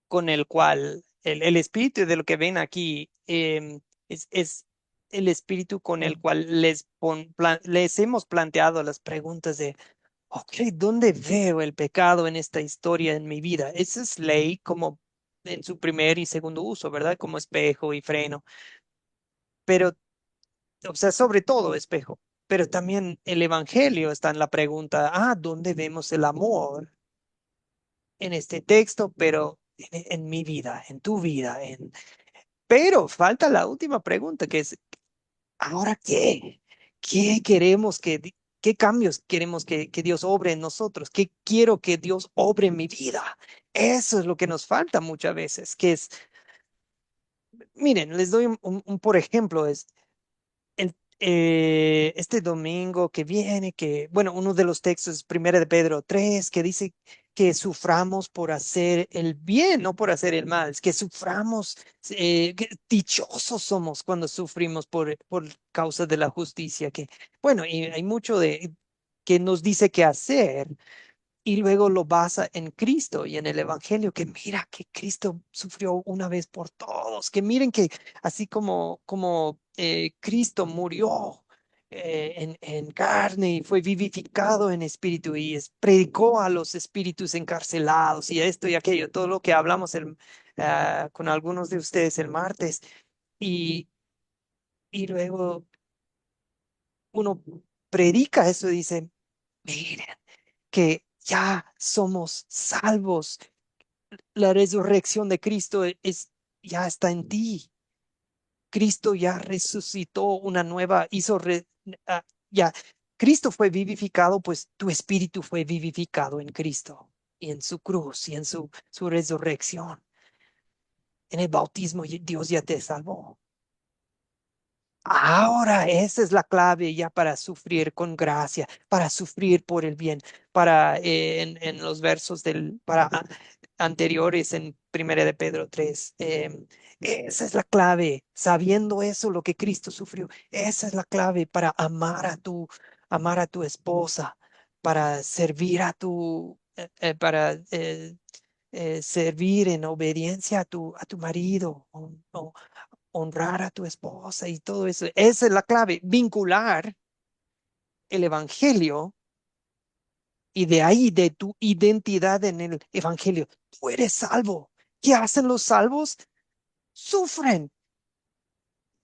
con el cual, el espíritu de lo que ven aquí, es el espíritu con el cual les hemos planteado las preguntas de, ok, ¿dónde veo el pecado en esta historia en mi vida? Esa es ley como en su primer y segundo uso, ¿verdad? Como espejo y freno, pero, o sea, sobre todo espejo. Pero también el evangelio está en la pregunta, ah, ¿dónde vemos el amor en este texto, pero en mi vida, en tu vida, pero falta la última pregunta, que es, ¿ahora qué? ¿Qué queremos qué cambios queremos que Dios obre en nosotros? ¿Qué quiero que Dios obre en mi vida? Eso es lo que nos falta muchas veces, que es, miren, les doy un por ejemplo, es este domingo que viene, bueno, uno de los textos es 1 de Pedro 3, que dice que suframos por hacer el bien, no por hacer el mal, es que suframos, que dichosos somos cuando sufrimos por causa de la justicia, que, bueno, y hay mucho de que nos dice qué hacer, y luego lo basa en Cristo y en el Evangelio, que mira que Cristo sufrió una vez por todos, que miren que así como Cristo murió en carne y fue vivificado en espíritu y predicó a los espíritus encarcelados y esto y aquello, todo lo que hablamos con algunos de ustedes el martes, y, y luego uno predica eso y dice, miren que ya somos salvos. La resurrección de Cristo ya está en ti. Cristo ya resucitó una nueva, ya. Cristo fue vivificado, pues tu espíritu fue vivificado en Cristo y en su cruz y en su resurrección. En el bautismo Dios ya te salvó. Ahora esa es la clave ya para sufrir con gracia, para sufrir por el bien, para en los versos para anteriores en Primera de Pedro 3. Esa es la clave, sabiendo eso, lo que Cristo sufrió. Esa es la clave para amar a tu esposa, para servir servir en obediencia a tu marido, o honrar a tu esposa y todo eso. Esa es la clave, vincular el evangelio y de ahí de tu identidad en el evangelio. Tú eres salvo. ¿Qué hacen los salvos? Sufren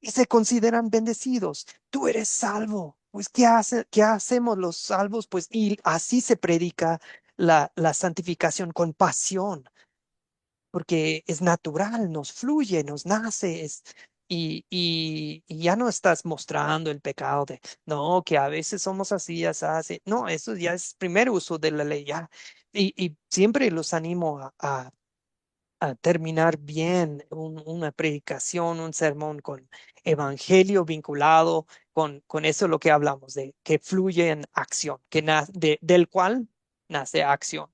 y se consideran bendecidos. Tú eres salvo. Pues, qué hacemos los salvos? Pues, y así se predica la santificación con pasión, porque es natural, nos fluye, nos nace, y ya no estás mostrando el pecado de, no, que a veces somos así, así, así. No, eso ya es primer uso de la ley, ya. Y siempre los animo a terminar bien una predicación, un sermón con evangelio vinculado con eso lo que hablamos, de que fluye en acción, del cual nace acción,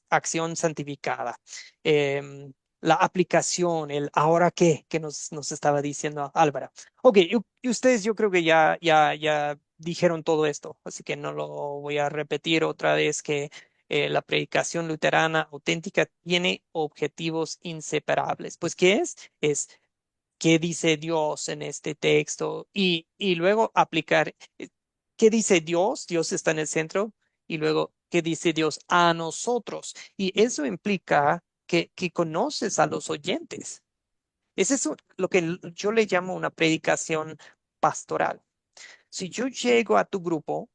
acción santificada. La aplicación, el ahora qué, que nos estaba diciendo Álvaro. Ok, y ustedes yo creo que ya dijeron todo esto, así que no lo voy a repetir otra vez que la predicación luterana auténtica tiene objetivos inseparables. Pues, ¿qué es? Es qué dice Dios en este texto y luego aplicar qué dice Dios. Dios está en el centro y luego qué dice Dios a nosotros. Y eso implica que conoces a los oyentes. Es eso lo que yo le llamo una predicación pastoral. Si yo llego a tu grupo,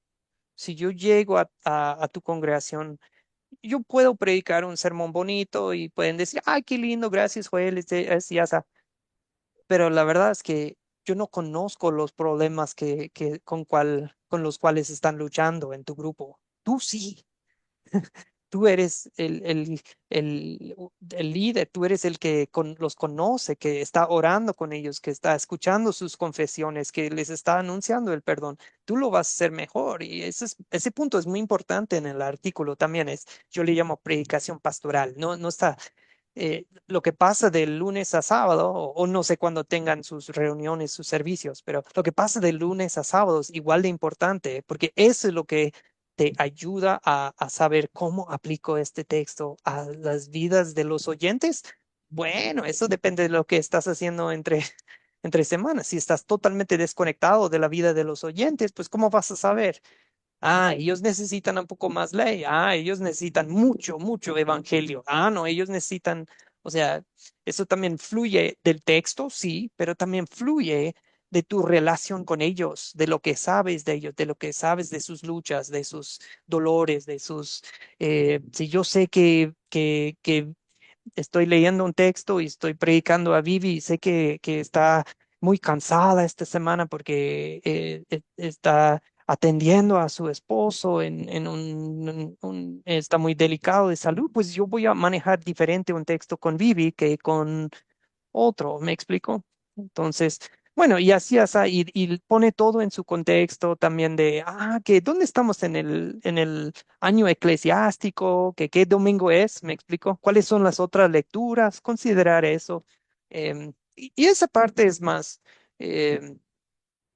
si yo llego a tu congregación, yo puedo predicar un sermón bonito y pueden decir, ay, qué lindo, gracias, Joel, ya está. Pero la verdad es que yo no conozco los problemas con los cuales están luchando en tu grupo. Tú sí. Tú eres el líder, tú eres el que los conoce, que está orando con ellos, que está escuchando sus confesiones, que les está anunciando el perdón. Tú lo vas a hacer mejor, y ese punto es muy importante en el artículo también. Yo le llamo predicación pastoral. No está lo que pasa de lunes a sábado, o no sé cuándo tengan sus reuniones, sus servicios, pero lo que pasa de lunes a sábado es igual de importante, porque eso es lo que te ayuda a saber cómo aplico este texto a las vidas de los oyentes. Bueno, eso depende de lo que estás haciendo entre semanas. Si estás totalmente desconectado de la vida de los oyentes, pues ¿cómo vas a saber? Ah, ellos necesitan un poco más ley. Ah, ellos necesitan mucho, mucho evangelio. Ah, no, ellos necesitan, o sea, eso también fluye del texto, sí, pero también fluye de tu relación con ellos, de lo que sabes de ellos, de lo que sabes de sus luchas, de sus dolores, si yo sé que estoy leyendo un texto y estoy predicando a Vivi y sé que está muy cansada esta semana porque está atendiendo a su esposo en está muy delicado de salud, pues yo voy a manejar diferente un texto con Vivi que con otro, ¿me explico? Entonces, bueno, y y pone todo en su contexto también de, que dónde estamos en el año eclesiástico, que qué domingo es, ¿me explico? ¿Cuáles son las otras lecturas? Considerar eso. Y esa parte es más em,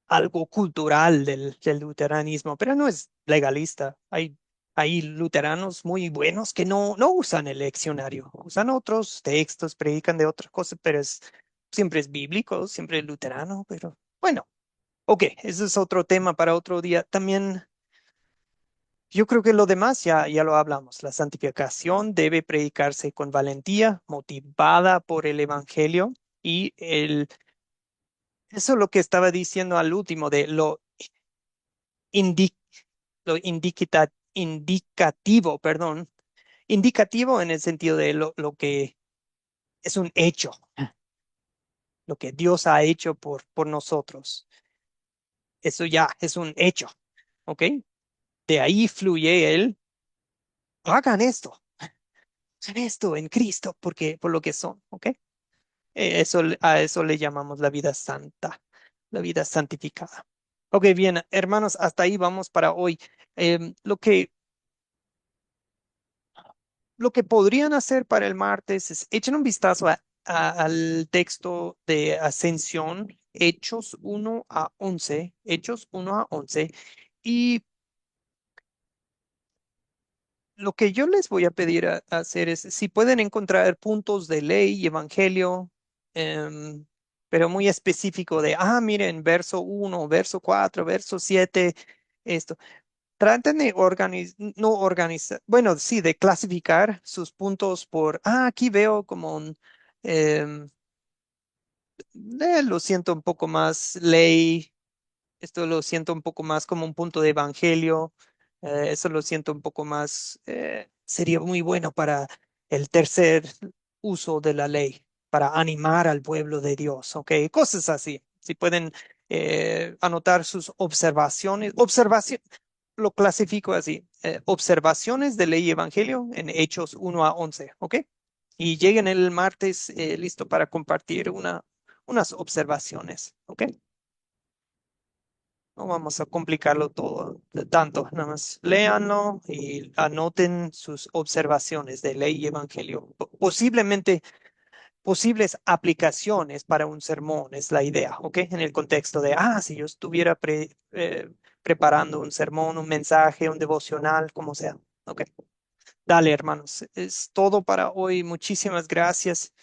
algo cultural del luteranismo, pero no es legalista. Hay luteranos muy buenos que no usan el leccionario, usan otros textos, predican de otras cosas, pero siempre es bíblico, siempre es luterano, pero bueno, ok, ese es otro tema para otro día. También yo creo que lo demás ya lo hablamos. La santificación debe predicarse con valentía, motivada por el evangelio y eso es lo que estaba diciendo al último de indi- indicativo, perdón, indicativo en el sentido de lo que es un hecho, lo que Dios ha hecho por nosotros. Eso ya es un hecho, ¿ok? De ahí fluye hagan esto en Cristo, porque por lo que son, ¿ok? A eso le llamamos la vida santa, la vida santificada. Ok, bien, hermanos, hasta ahí vamos para hoy. Lo que lo que podrían hacer para el martes es echen un vistazo al texto de Ascensión, Hechos 1 a 11, Hechos 1 a 11, y lo que yo les voy a pedir a hacer es, si pueden encontrar puntos de ley y evangelio, em, pero muy específico de, miren, verso 1, verso 4, verso 7, esto. Traten de no organizar, bueno, sí, de clasificar sus puntos por, aquí veo como un, em, lo siento un poco más ley, esto lo siento un poco más como un punto de evangelio, eso lo siento un poco más, sería muy bueno para el tercer uso de la ley, para animar al pueblo de Dios, ¿ok? Cosas así. Si pueden anotar sus observaciones, lo clasifico así, observaciones de ley y evangelio en Hechos 1 a 11, ¿ok? Y lleguen el martes listo para compartir unas observaciones, ¿ok? No vamos a complicarlo todo tanto, nada más léanlo y anoten sus observaciones de ley y evangelio. Posiblemente posibles aplicaciones para un sermón es la idea, ¿ok? En el contexto de, si yo estuviera preparando un sermón, un mensaje, un devocional, como sea, ¿ok? Dale, hermanos, es todo para hoy. Muchísimas gracias.